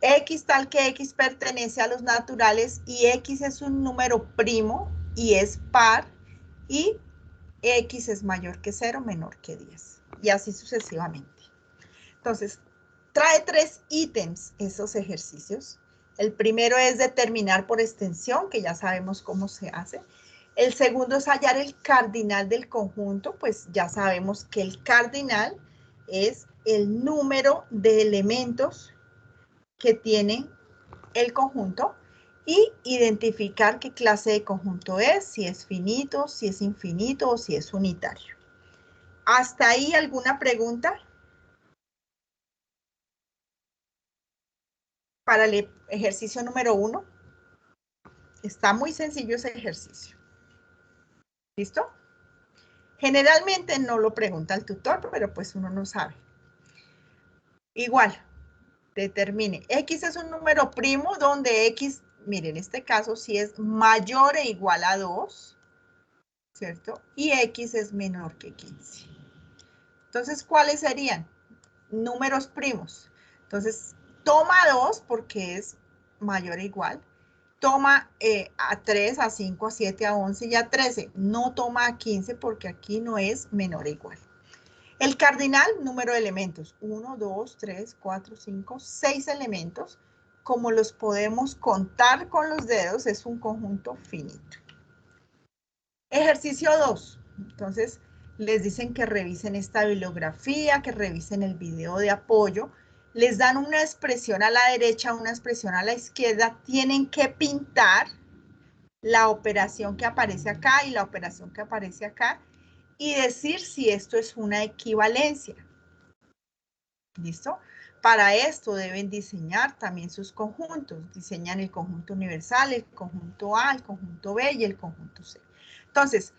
X tal que X pertenece a los naturales y X es un número primo y es par y X es mayor que 0, menor que 10. Y así sucesivamente. Entonces, trae 3 ítems esos ejercicios. El primero es determinar por extensión, que ya sabemos cómo se hace. El segundo es hallar el cardinal del conjunto, pues ya sabemos que el cardinal es el número de elementos que tiene el conjunto y identificar qué clase de conjunto es, si es finito, si es infinito o si es unitario. ¿Hasta ahí alguna pregunta? Para el ejercicio número 1. Está muy sencillo ese ejercicio. ¿Listo? Generalmente no lo pregunta el tutor, pero pues uno no sabe. Igual, determine. X es un número primo donde X, miren, en este caso, si es mayor e igual a 2, ¿cierto? Y X es menor que 15. Entonces, ¿cuáles serían? Números primos. Entonces, toma 2 porque es mayor o igual. Toma a 3, a 5, a 7, a 11 y a 13. No toma a 15 porque aquí no es menor o igual. El cardinal, número de elementos. 1, 2, 3, 4, 5, 6 elementos. Como los podemos contar con los dedos, es un conjunto finito. Ejercicio 2. Entonces, les dicen que revisen esta bibliografía, que revisen el video de apoyo. Les dan una expresión a la derecha, una expresión a la izquierda. Tienen que pintar la operación que aparece acá y la operación que aparece acá y decir si esto es una equivalencia. ¿Listo? Para esto deben diseñar también sus conjuntos. Diseñan el conjunto universal, el conjunto A, el conjunto B y el conjunto C. Entonces,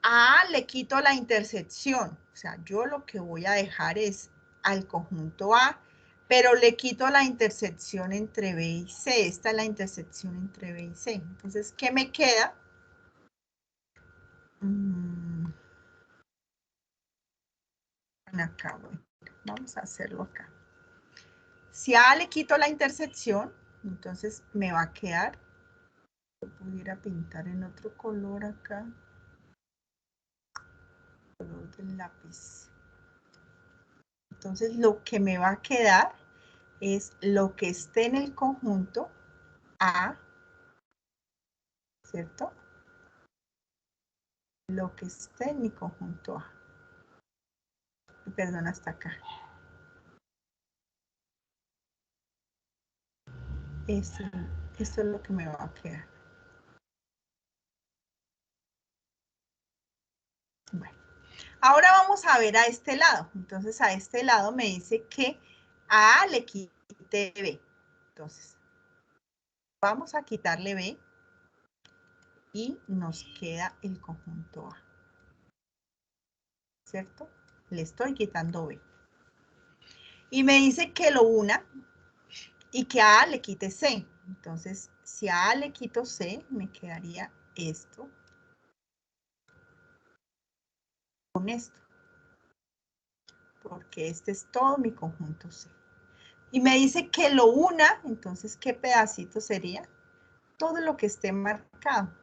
a A le quito la intersección, o sea, yo lo que voy a dejar es al conjunto A, pero le quito la intersección entre B y C. Esta es la intersección entre B y C. Entonces, ¿qué me queda? Acá, bueno, vamos a hacerlo acá. Si a A le quito la intersección, entonces me va a quedar, yo pudiera pintar en otro color acá, color del lápiz. Entonces, lo que me va a quedar es lo que esté en el conjunto A, ¿cierto? Lo que esté en mi conjunto A. Perdón, hasta acá. Esto es lo que me va a quedar. Bueno, ahora vamos a ver a este lado. Entonces, a este lado me dice que a A le quite B. Entonces, vamos a quitarle B y nos queda el conjunto A. ¿Cierto? Le estoy quitando B. Y me dice que lo una y que a A le quite C. Entonces, si a A le quito C, me quedaría esto con esto. Porque este es todo mi conjunto C. Y me dice que lo una, entonces, ¿qué pedacito sería? Todo lo que esté marcado,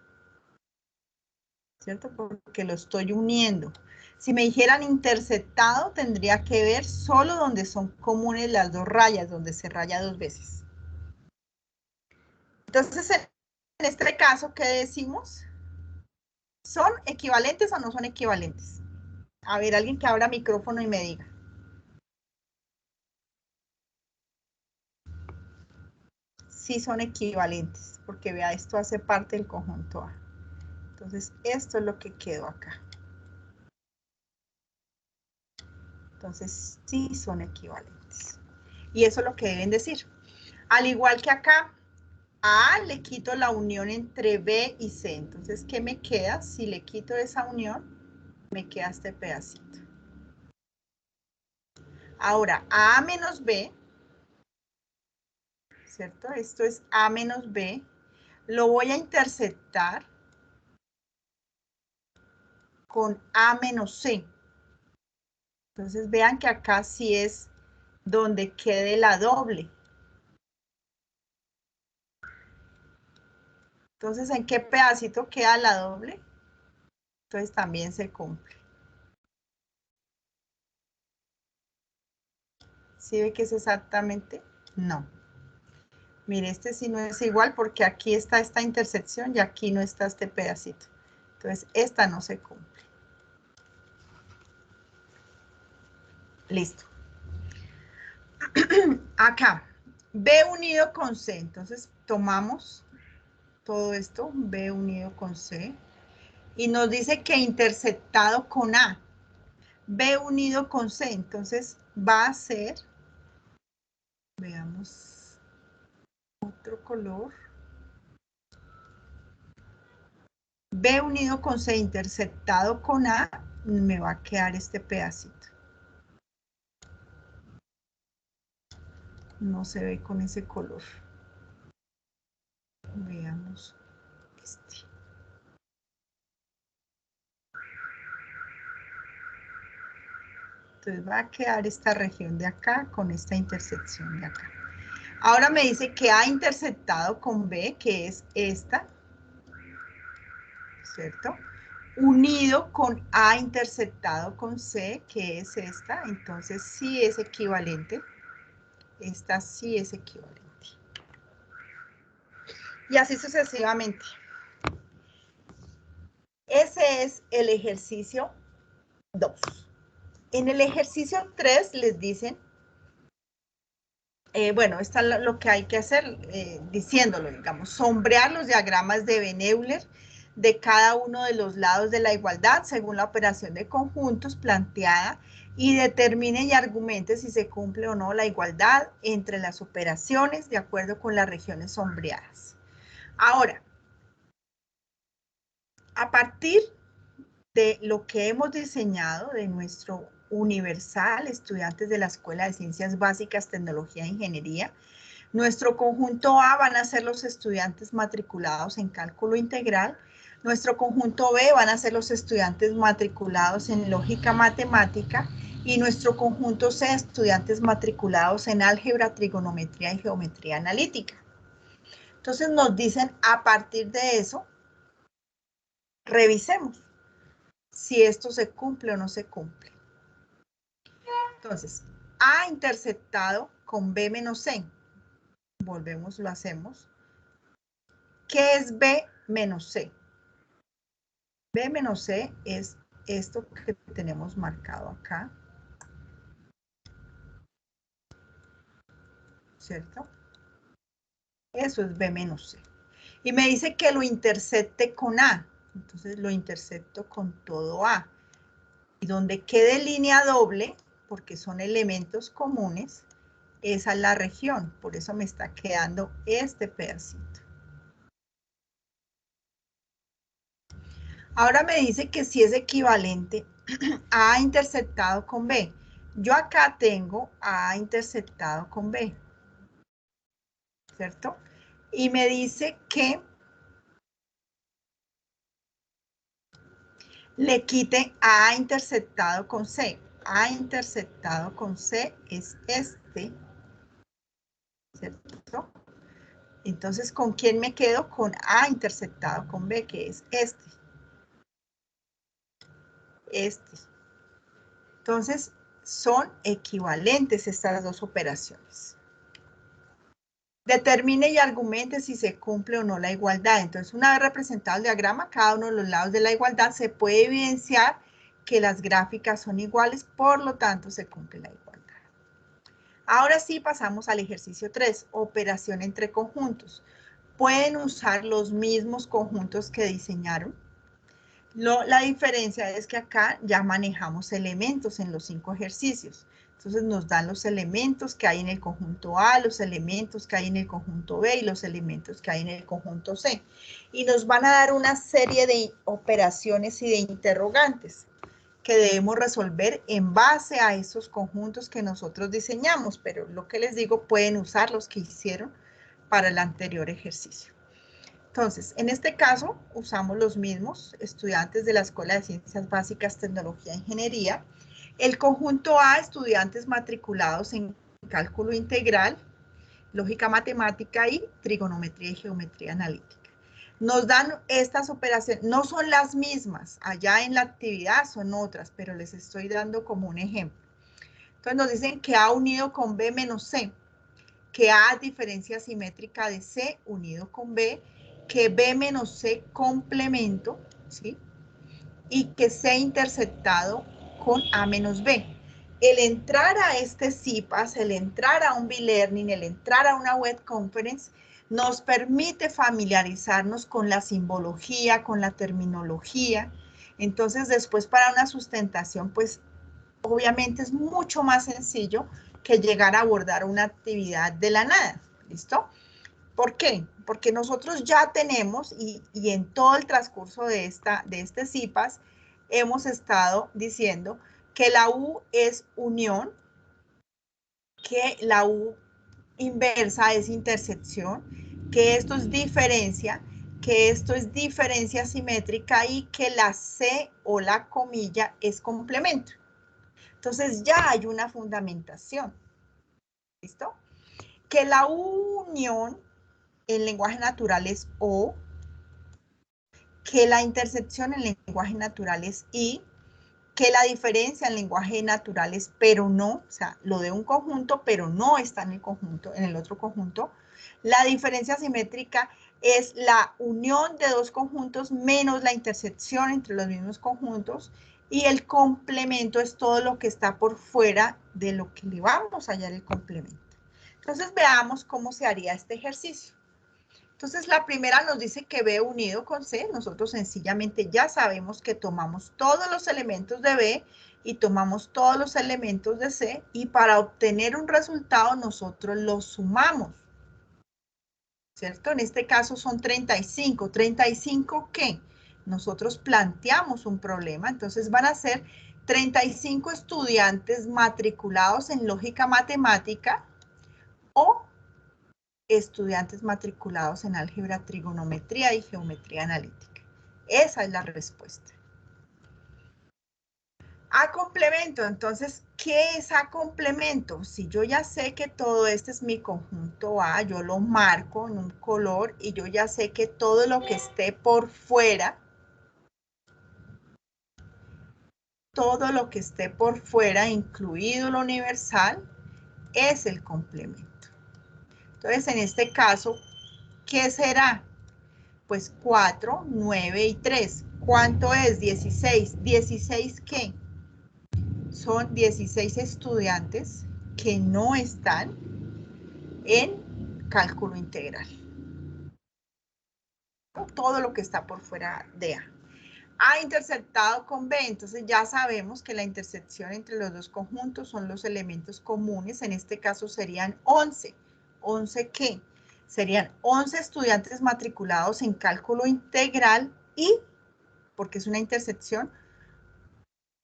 ¿cierto? Porque lo estoy uniendo. Si me dijeran interceptado, tendría que ver solo donde son comunes las dos rayas, donde se raya dos veces. Entonces, en este caso, ¿qué decimos? ¿Son equivalentes o no son equivalentes? A ver, alguien que abra micrófono y me diga. Sí son equivalentes, porque vea, esto hace parte del conjunto A. Entonces, esto es lo que quedó acá. Entonces, sí son equivalentes. Y eso es lo que deben decir. Al igual que acá, a le quito la unión entre B y C. Entonces, ¿qué me queda? Si le quito esa unión, me queda este pedacito. Ahora, A menos B, ¿cierto? Esto es A menos B. Lo voy a interceptar con A menos C. Entonces, vean que acá sí es donde quede la doble. Entonces, ¿en qué pedacito queda la doble? Entonces, también se cumple. ¿Sí ve que es exactamente? No. Mire, este sí no es igual porque aquí está esta intersección y aquí no está este pedacito. Entonces, esta no se cumple. Listo. Acá, B unido con C. Entonces, tomamos todo esto, B unido con C, y nos dice que interceptado con A. B unido con C. Entonces, va a ser, veamos, otro color. B unido con C interceptado con A, me va a quedar este pedacito. No se ve con ese color. Veamos este. Entonces va a quedar esta región de acá con esta intersección de acá. Ahora me dice que A interceptado con B, que es esta, ¿cierto? Unido con A interceptado con C, que es esta, entonces sí es equivalente. Esta sí es equivalente. Y así sucesivamente. Ese es el ejercicio 2. En el ejercicio 3 les dicen, bueno, está lo que hay que hacer, diciéndolo, digamos, sombrear los diagramas de Beneuler de cada uno de los lados de la igualdad según la operación de conjuntos planteada y determine y argumente si se cumple o no la igualdad entre las operaciones de acuerdo con las regiones sombreadas. Ahora, a partir de lo que hemos diseñado de nuestro universal, estudiantes de la Escuela de Ciencias Básicas, Tecnología e Ingeniería, nuestro conjunto A van a ser los estudiantes matriculados en cálculo integral, nuestro conjunto B van a ser los estudiantes matriculados en lógica matemática y nuestro conjunto C estudiantes matriculados en álgebra, trigonometría y geometría analítica. Entonces nos dicen, a partir de eso, revisemos si esto se cumple o no se cumple. Entonces, A interceptado con B menos C. Volvemos, lo hacemos. ¿Qué es B menos C? B menos C es esto que tenemos marcado acá. ¿Cierto? Eso es B menos C. Y me dice que lo intercepte con A. Entonces lo intercepto con todo A. Y donde quede línea doble, porque son elementos comunes, esa es la región. Por eso me está quedando este pedacito. Ahora me dice que si es equivalente a interceptado con B. Yo acá tengo A interceptado con B, ¿cierto? Y me dice que le quite A interceptado con C. A interceptado con C es este. ¿cierto? Entonces, ¿con quién me quedo? Con A intersectado con B, que es este. Entonces, son equivalentes estas dos operaciones. Determine y argumente si se cumple o no la igualdad. Entonces, una vez representado el diagrama, cada uno de los lados de la igualdad, se puede evidenciar que las gráficas son iguales, por lo tanto, se cumple la igualdad. Ahora sí pasamos al ejercicio 3, operación entre conjuntos. Pueden usar los mismos conjuntos que diseñaron. La diferencia es que acá ya manejamos elementos en los 5 ejercicios. Entonces nos dan los elementos que hay en el conjunto A, los elementos que hay en el conjunto B y los elementos que hay en el conjunto C. Y nos van a dar una serie de operaciones y de interrogantes que debemos resolver en base a esos conjuntos que nosotros diseñamos. Pero lo que les digo, pueden usar los que hicieron para el anterior ejercicio. Entonces, en este caso, usamos los mismos estudiantes de la Escuela de Ciencias Básicas, Tecnología e Ingeniería. El conjunto A, estudiantes matriculados en cálculo integral, lógica matemática y trigonometría y geometría analítica. Nos dan estas operaciones, no son las mismas, allá en la actividad son otras, pero les estoy dando como un ejemplo. Entonces nos dicen que A unido con B menos C, que A es diferencia simétrica de C unido con B, que B menos C complemento, ¿sí? Y que C interceptado con A menos B. El entrar a este CIPAS, el entrar a un B-Learning, el entrar a una web conference, nos permite familiarizarnos con la simbología, con la terminología. Entonces, después para una sustentación, pues, obviamente es mucho más sencillo que llegar a abordar una actividad de la nada, ¿listo? ¿Por qué? Porque nosotros ya tenemos, y en todo el transcurso de este CIPAS, hemos estado diciendo que la U es unión, que la U inversa es intersección, que esto es diferencia, que esto es diferencia simétrica y que la C o la comilla es complemento. Entonces ya hay una fundamentación. ¿Listo? Que la unión en lenguaje natural es O, que la intersección en lenguaje natural es I, que la diferencia en lenguaje natural es pero no, o sea, lo de un conjunto, pero no está en el conjunto, en el otro conjunto. La diferencia simétrica es la unión de dos conjuntos menos la intersección entre los mismos conjuntos. Y el complemento es todo lo que está por fuera de lo que le vamos a hallar el complemento. Entonces veamos cómo se haría este ejercicio. Entonces la primera nos dice que B unido con C, nosotros sencillamente ya sabemos que tomamos todos los elementos de B y tomamos todos los elementos de C y para obtener un resultado nosotros los sumamos, ¿cierto? En este caso son 35. ¿35 qué? Nosotros planteamos un problema, entonces van a ser 35 estudiantes matriculados en lógica matemática o estudiantes matriculados en álgebra, trigonometría y geometría analítica. Esa es la respuesta. A complemento, entonces, ¿qué es a complemento? Si yo ya sé que todo este es mi conjunto A, yo lo marco en un color y yo ya sé que todo lo que esté por fuera, incluido lo universal, es el complemento. Entonces, en este caso, ¿qué será? Pues 4, 9 y 3. ¿Cuánto es? 16. ¿16 qué? Son 16 estudiantes que no están en cálculo integral. Todo lo que está por fuera de A. A intersectado con B, entonces ya sabemos que la intersección entre los dos conjuntos son los elementos comunes, en este caso serían 11. ¿11 qué? Serían 11 estudiantes matriculados en cálculo integral y, porque es una intersección,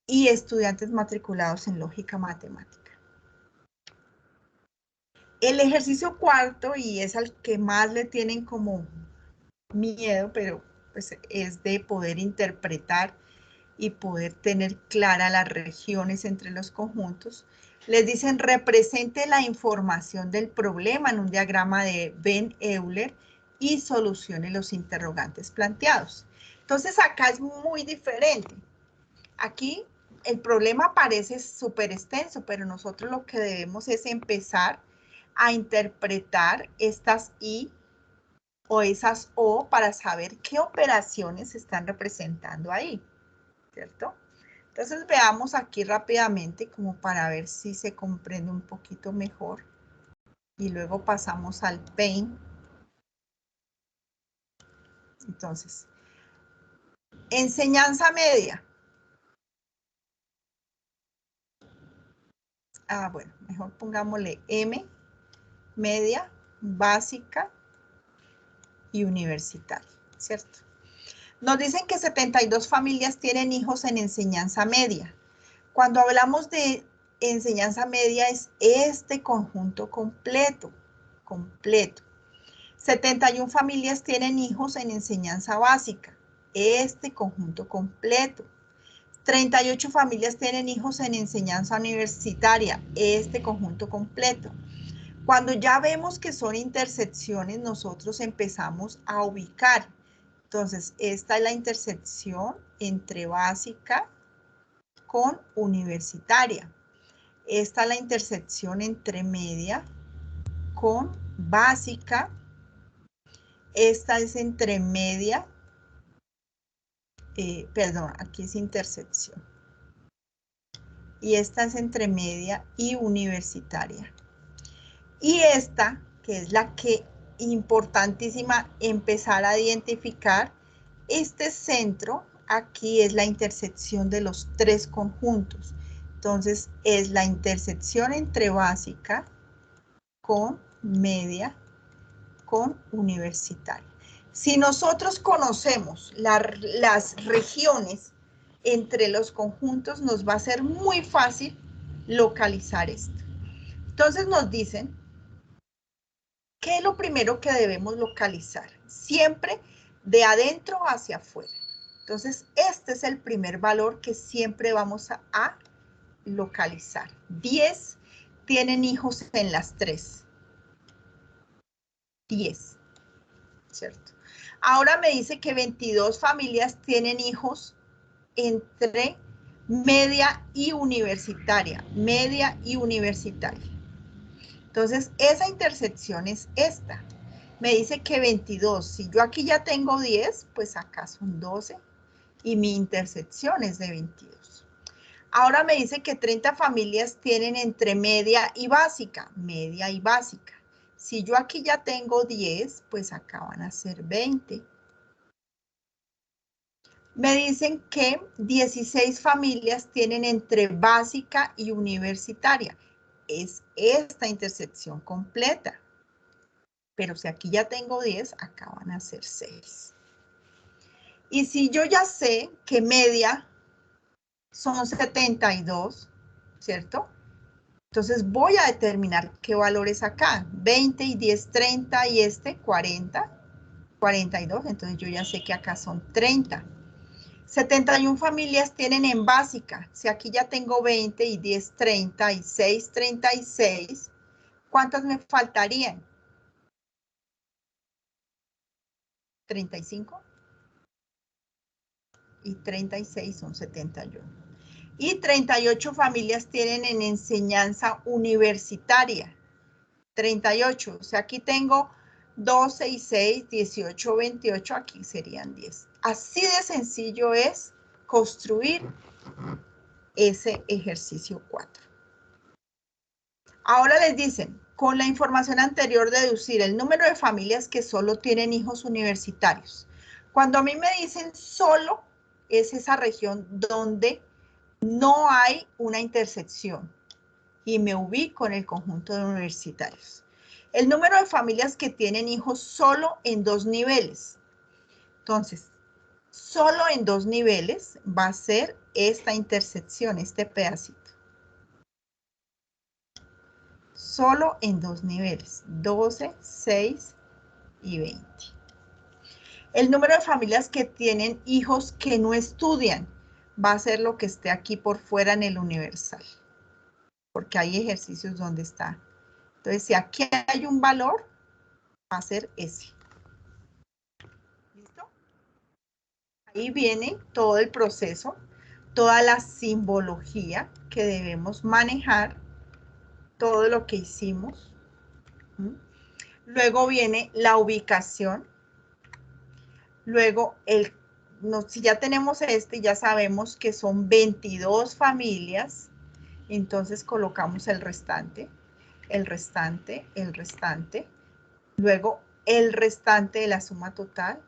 y estudiantes matriculados en lógica matemática. El ejercicio cuarto, y es al que más le tienen como miedo, pero pues es de poder interpretar y poder tener claras las regiones entre los conjuntos. Les dicen represente la información del problema en un diagrama de Venn-Euler y solucione los interrogantes planteados. Entonces acá es muy diferente. Aquí el problema parece súper extenso, pero nosotros lo que debemos es empezar a interpretar estas I o esas O para saber qué operaciones se están representando ahí, ¿cierto? Entonces veamos aquí rápidamente como para ver si se comprende un poquito mejor. Y luego pasamos al Paint. Entonces, enseñanza media. Bueno, mejor pongámosle M, media, básica y universitaria, ¿cierto? Nos dicen que 72 familias tienen hijos en enseñanza media. Cuando hablamos de enseñanza media es este conjunto completo. 71 familias tienen hijos en enseñanza básica, este conjunto completo. 38 familias tienen hijos en enseñanza universitaria, este conjunto completo. Cuando ya vemos que son intersecciones, nosotros empezamos a ubicar. Entonces, esta es la intersección entre básica con universitaria. Esta es la intersección entre media con básica. Esta es entre media, perdón, aquí es intersección. Y esta es entre media y universitaria. Y esta, que es la que importantísima empezar a identificar, este centro aquí es la intersección de los tres conjuntos. Entonces, es la intersección entre básica con media con universitaria. Si nosotros conocemos las regiones entre los conjuntos, nos va a ser muy fácil localizar esto. Entonces nos dicen, ¿qué es lo primero que debemos localizar? Siempre de adentro hacia afuera. Entonces, este es el primer valor que siempre vamos a localizar. 10 tienen hijos en las 3. 10, ¿cierto? Ahora me dice que 22 familias tienen hijos entre media y universitaria. Media y universitaria. Entonces, esa intersección es esta. Me dice que 22. Si yo aquí ya tengo 10, pues acá son 12. Y mi intersección es de 22. Ahora me dice que 30 familias tienen entre media y básica. Media y básica. Si yo aquí ya tengo 10, pues acá van a ser 20. Me dicen que 16 familias tienen entre básica y universitaria. Es esta intersección completa. Pero si aquí ya tengo 10, acá van a ser 6. Y si yo ya sé que media son 72, ¿cierto? Entonces voy a determinar qué valores acá. 20 y 10, 30 y este 40, 42. Entonces yo ya sé que acá son 30. 71 familias tienen en básica. Si aquí ya tengo 20 y 10, 30 y 6, 36, ¿cuántas me faltarían? 35. Y 36 son 71. Y 38 familias tienen en enseñanza universitaria. 38, o sea, aquí tengo 12 y 6, 18, 28, aquí serían 10. Así de sencillo es construir ese ejercicio 4. Ahora les dicen, con la información anterior deducir el número de familias que solo tienen hijos universitarios. Cuando a mí me dicen solo, es esa región donde no hay una intersección y me ubico en el conjunto de universitarios. El número de familias que tienen hijos solo en 2 niveles. Entonces, solo en 2 niveles va a ser esta intersección, este pedacito. Solo en 2 niveles, 12, 6 y 20. El número de familias que tienen hijos que no estudian va a ser lo que esté aquí por fuera en el universal. porque hay ejercicios donde está. Entonces, si aquí hay un valor, va a ser ese. ¿Listo? Ahí viene todo el proceso, toda la simbología que debemos manejar, todo lo que hicimos. ¿Mm? Luego viene la ubicación. Luego, si ya tenemos este, ya sabemos que son 22 familias, entonces colocamos el restante, el restante, el restante. Luego, el restante de la suma total.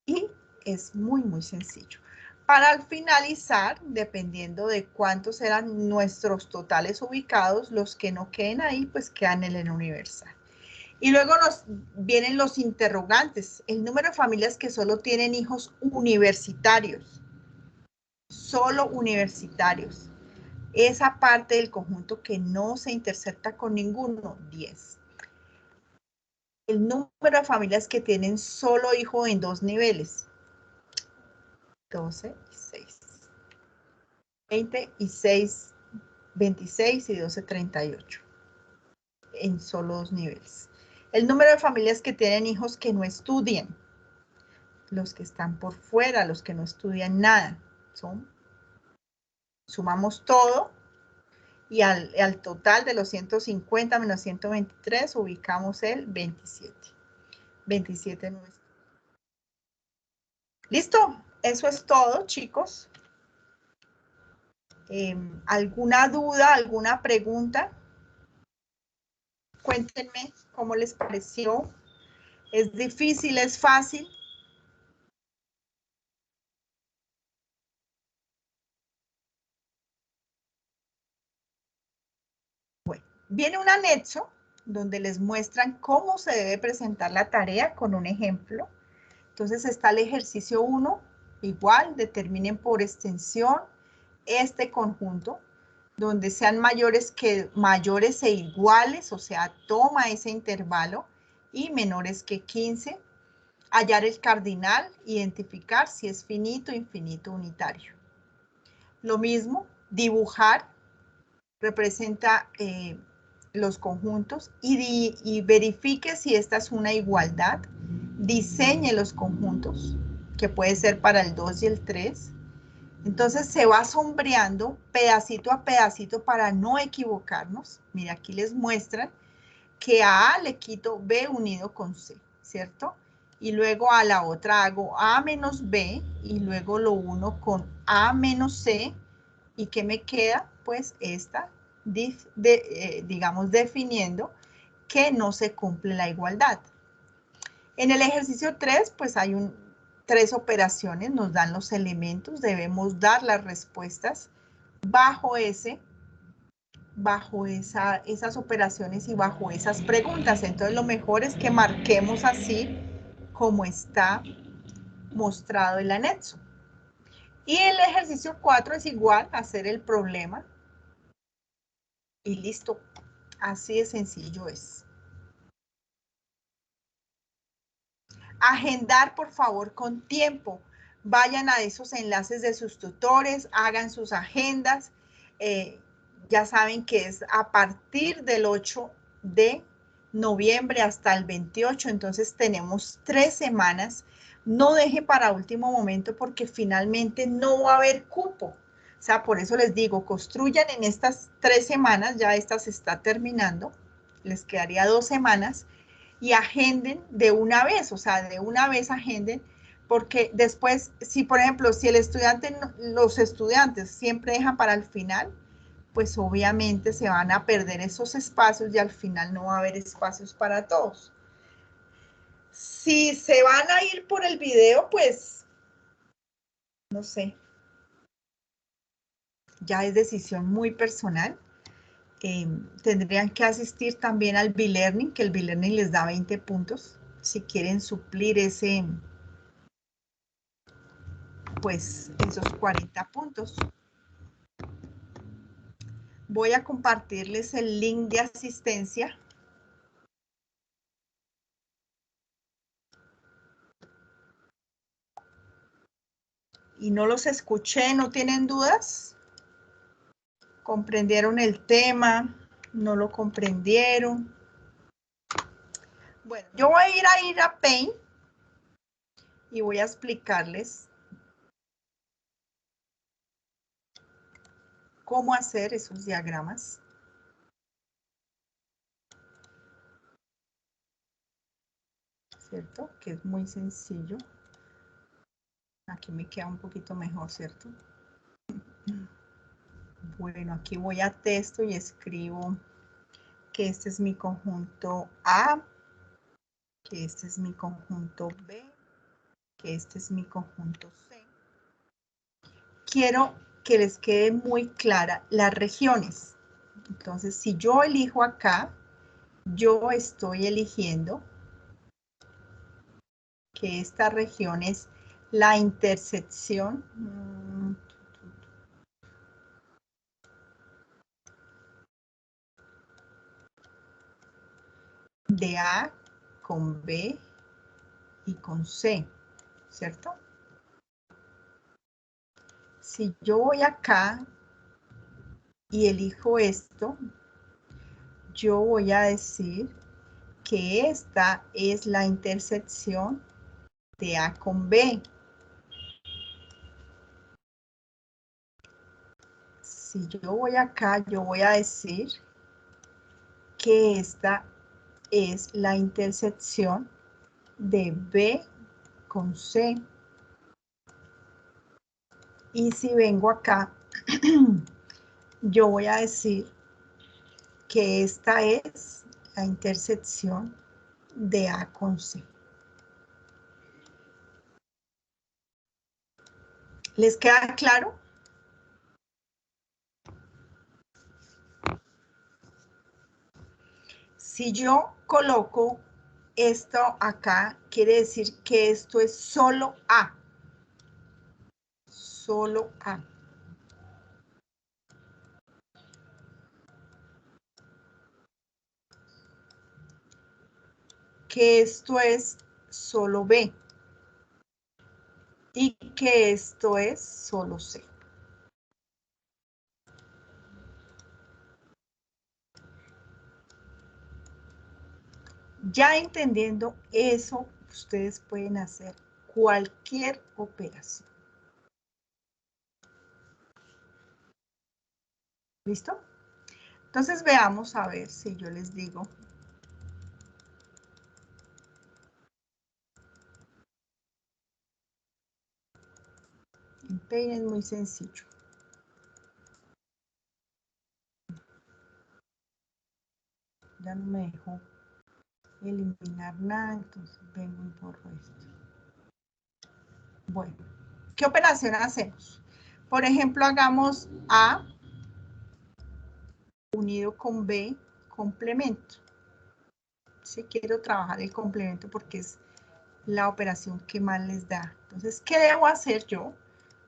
Y es muy, muy sencillo. Para finalizar, dependiendo de cuántos eran nuestros totales ubicados, los que no queden ahí, pues quedan en el universal. Y luego nos vienen los interrogantes, el número de familias que solo tienen hijos universitarios, solo universitarios. Esa parte del conjunto que no se intersecta con ninguno, 10. El número de familias que tienen solo hijo en 2 niveles, 12 y 6. 20 y 6, 26 y 12, 38. En solo 2 niveles. El número de familias que tienen hijos que no estudian, los que están por fuera, los que no estudian nada, sumamos todo y al total de los 150 menos 123 ubicamos el 27. 27 no es. ¿Listo? Eso es todo, chicos. ¿Alguna duda, alguna pregunta? Cuéntenme cómo les pareció. ¿Es difícil, es fácil? Bueno, viene un anexo donde les muestran cómo se debe presentar la tarea con un ejemplo. Entonces está el ejercicio 1, igual, determinen por extensión este conjunto, donde sean mayores e iguales, o sea, toma ese intervalo, y menores que 15, hallar el cardinal, identificar si es finito, infinito, unitario. Lo mismo, dibujar, representa los conjuntos y verifique si esta es una igualdad, diseñe los conjuntos, que puede ser para el 2 y el 3. Entonces se va sombreando pedacito a pedacito para no equivocarnos. Mira, aquí les muestran que a A le quito B unido con C, ¿cierto? Y luego a la otra hago A menos B y luego lo uno con A menos C. ¿Y qué me queda? Pues esta, digamos, definiendo que no se cumple la igualdad. En el ejercicio 3, pues hay 3 operaciones, nos dan los elementos, debemos dar las respuestas bajo esas operaciones y bajo esas preguntas. Entonces lo mejor es que marquemos así como está mostrado el anexo. Y el ejercicio 4 es igual, hacer el problema. Y listo, así de sencillo es. Agendar, por favor, con tiempo. Vayan a esos enlaces de sus tutores, hagan sus agendas. Ya saben que es a partir del 8 de noviembre hasta el 28, entonces tenemos 3 semanas. No deje para último momento porque finalmente no va a haber cupo. O sea, por eso les digo, construyan en estas 3 semanas, ya esta se está terminando, les quedaría 2 semanas, y agenden de una vez, o sea, de una vez agenden, porque después, si por ejemplo, si el estudiante, los estudiantes siempre dejan para el final, pues obviamente se van a perder esos espacios y al final no va a haber espacios para todos. Si se van a ir por el video, pues, no sé, ya es decisión muy personal. Tendrían que asistir también al B-Learning, que el B-Learning les da 20 puntos, si quieren suplir pues esos 40 puntos. Voy a compartirles el link de asistencia. Y no los escuché, ¿no tienen dudas? ¿Comprendieron el tema? ¿No lo comprendieron? Bueno, yo voy a ir a Paint y voy a explicarles cómo hacer esos diagramas. ¿Cierto? Que es muy sencillo. Aquí me queda un poquito mejor, ¿cierto? Bueno, aquí voy a texto y escribo que este es mi conjunto A, que este es mi conjunto B, que este es mi conjunto C. Quiero que les quede muy clara las regiones. Entonces, si yo elijo acá, yo estoy eligiendo que esta región es la intersección de A con B y con C, ¿cierto? Si yo voy acá y elijo esto, yo voy a decir que esta es la intersección de A con B. Si yo voy acá, yo voy a decir que esta es la intersección de B con C. Y si vengo acá, yo voy a decir que esta es la intersección de A con C. ¿Les queda claro? Si yo coloco esto acá, quiere decir que esto es solo A. Solo A. Que esto es solo B. Y que esto es solo C. Ya entendiendo eso, ustedes pueden hacer cualquier operación. ¿Listo? Entonces veamos a ver si yo les digo. En Paint es muy sencillo. Ya no me dejó eliminar nada, entonces vengo y borro esto. Bueno, ¿qué operación hacemos? Por ejemplo, hagamos A unido con B, complemento. Si quiero trabajar el complemento porque es la operación que más les da. Entonces, ¿qué debo hacer yo?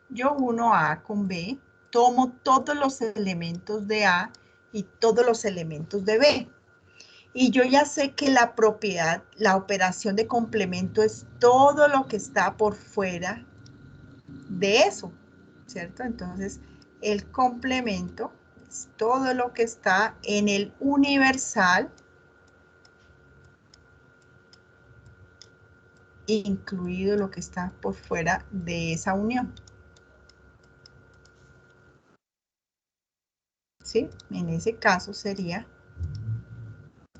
Yo uno A con B, tomo todos los elementos de A y todos los elementos de B. Y yo ya sé que la propiedad, la operación de complemento es todo lo que está por fuera de eso, ¿cierto? Entonces, el complemento es todo lo que está en el universal, incluido lo que está por fuera de esa unión. ¿Sí? En ese caso sería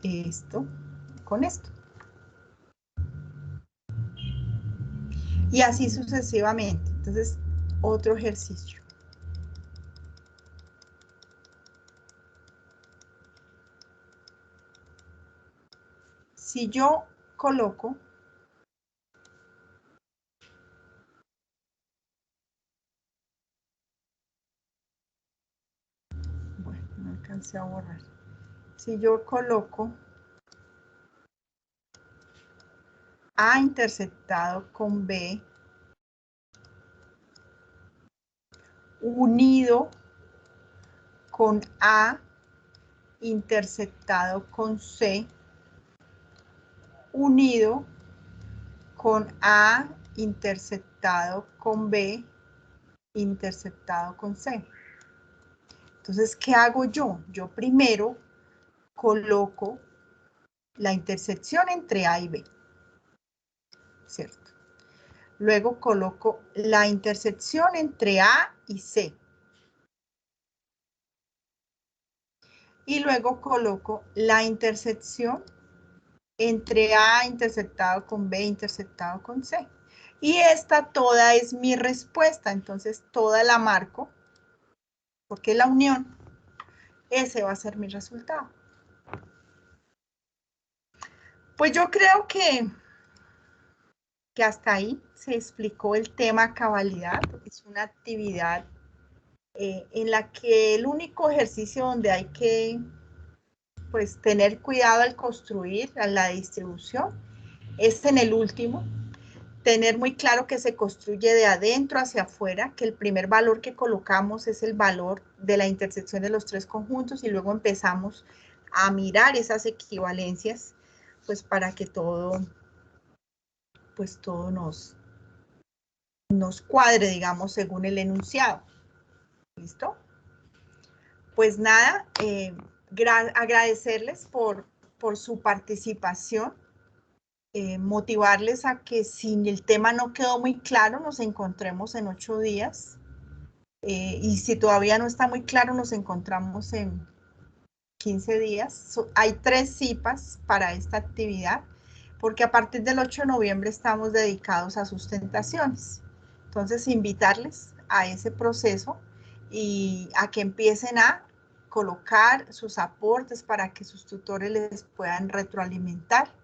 esto con esto. Y así sucesivamente. Entonces, otro ejercicio. Si yo coloco bueno, no alcancé a borrar. Si yo coloco A interceptado con B unido con A interceptado con C unido con A interceptado con B interceptado con C. Entonces, ¿qué hago yo? Yo primero coloco la intersección entre A y B, ¿cierto? Luego coloco la intersección entre A y C. Y luego coloco la intersección entre A intersectado con B intersectado con C. Y esta toda es mi respuesta, entonces toda la marco, porque la unión, ese va a ser mi resultado. Pues yo creo que hasta ahí se explicó el tema a cabalidad. Es una actividad en la que el único ejercicio donde hay que pues tener cuidado al construir a la distribución es en el último, tener muy claro que se construye de adentro hacia afuera, que el primer valor que colocamos es el valor de la intersección de los tres conjuntos y luego empezamos a mirar esas equivalencias, pues para que todo, pues todo nos cuadre, digamos, según el enunciado. ¿Listo? Pues nada, agradecerles por su participación. Motivarles a que si el tema no quedó muy claro, nos encontremos en 8 días. Y si todavía no está muy claro, nos encontramos en 15 días. Hay 3 cipas para esta actividad, porque a partir del 8 de noviembre estamos dedicados a sustentaciones. Entonces, invitarles a ese proceso y a que empiecen a colocar sus aportes para que sus tutores les puedan retroalimentar.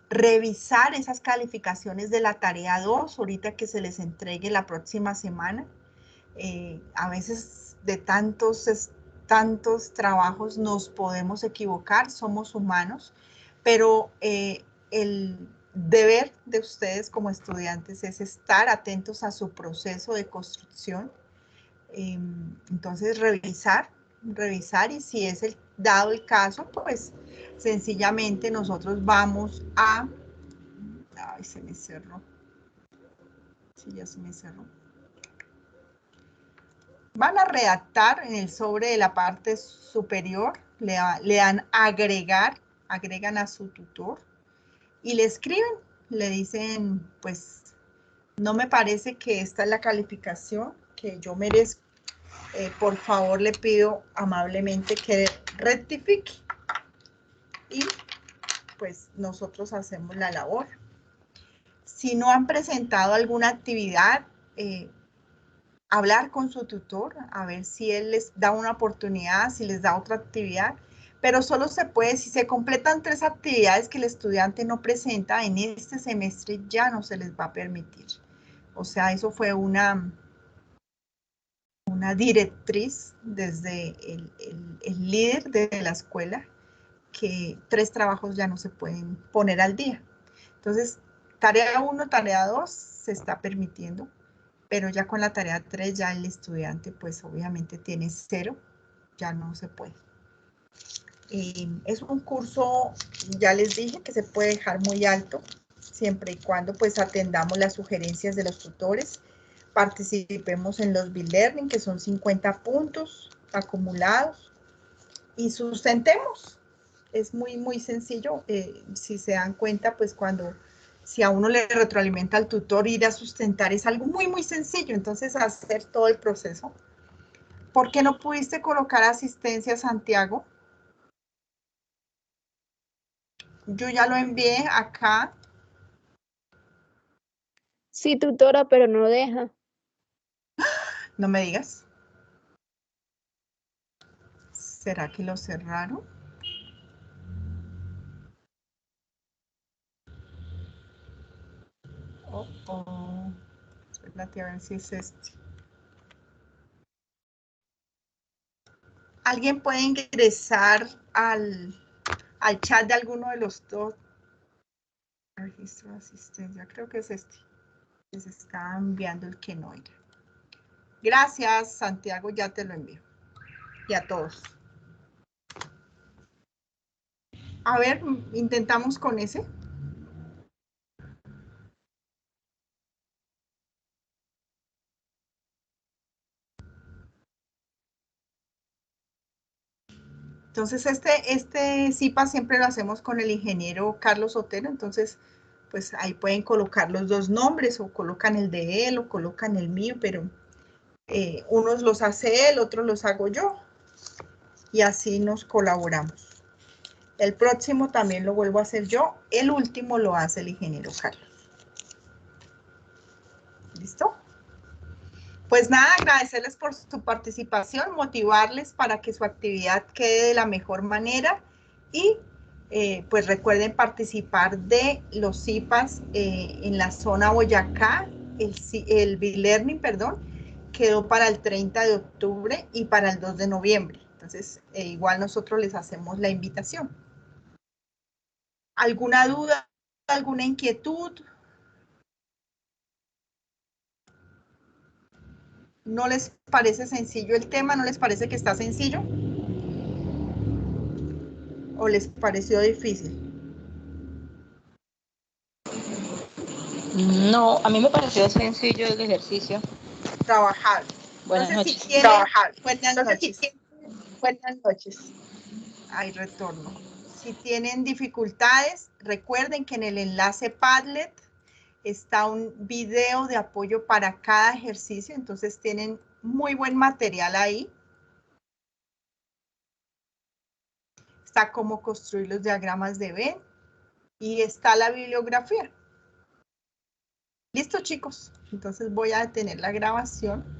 Revisar esas calificaciones de la tarea 2, ahorita que se les entregue la próxima semana. A veces de tantos trabajos nos podemos equivocar, somos humanos, pero el deber de ustedes como estudiantes es estar atentos a su proceso de construcción. Entonces, revisar y si es dado el caso, pues sencillamente nosotros vamos a... Ay, se me cerró. Sí, ya se me cerró. Van a redactar en el sobre de la parte superior, le dan agregar, agregan a su tutor y le escriben, le dicen, pues, no me parece que esta es la calificación que yo merezco. Por favor, le pido amablemente que rectifique. Y pues nosotros hacemos la labor. Si no han presentado alguna actividad, hablar con su tutor, a ver si él les da una oportunidad, si les da otra actividad, pero solo se puede, si se completan 3 actividades que el estudiante no presenta en este semestre, ya no se les va a permitir. O sea, eso fue una directriz desde el líder de la escuela, que 3 trabajos ya no se pueden poner al día. Entonces, tarea 1, tarea 2 se está permitiendo, pero ya con la tarea 3 ya el estudiante pues obviamente tiene 0, ya no se puede. Es un curso, ya les dije, que se puede dejar muy alto, siempre y cuando pues atendamos las sugerencias de los tutores, participemos en los B-Learning, que son 50 puntos acumulados, y sustentemos. Es muy sencillo, si se dan cuenta, pues si a uno le retroalimenta al tutor, ir a sustentar es algo muy sencillo, entonces hacer todo el proceso. ¿Por qué no pudiste colocar asistencia, Santiago? Yo ya lo envié acá. Sí, tutora, pero no deja. No me digas. ¿Será que lo cerraron? Espérate a ver si es este. ¿Alguien puede ingresar al chat de alguno de los dos? Registro de asistencia, creo que es este. Les está enviando el que no era. Gracias, Santiago, ya te lo envío. Y a todos. A ver, intentamos con ese. Entonces, este CIPA siempre lo hacemos con el ingeniero Carlos Otero, entonces, pues ahí pueden colocar los dos nombres, o colocan el de él, o colocan el mío, pero unos los hace él, otros los hago yo, y así nos colaboramos. El próximo también lo vuelvo a hacer yo, el último lo hace el ingeniero Carlos. ¿Listo? Pues nada, agradecerles por su participación, motivarles para que su actividad quede de la mejor manera y pues recuerden participar de los CIPAS en la zona Boyacá, el B-Learning, perdón, quedó para el 30 de octubre y para el 2 de noviembre. Entonces, igual nosotros les hacemos la invitación. ¿Alguna duda, alguna inquietud? ¿No les parece sencillo el tema? ¿No les parece que está sencillo? ¿O les pareció difícil? No, a mí me pareció sencillo el ejercicio. Trabajar. Buenas Entonces, noches. si tienen, Trabajar. buenas Entonces, noches. si tienen, buenas noches. Hay retorno. Si tienen dificultades, recuerden que en el enlace Padlet está un video de apoyo para cada ejercicio, entonces tienen muy buen material ahí. Está cómo construir los diagramas de Venn y está la bibliografía. Listo, chicos. Entonces voy a detener la grabación.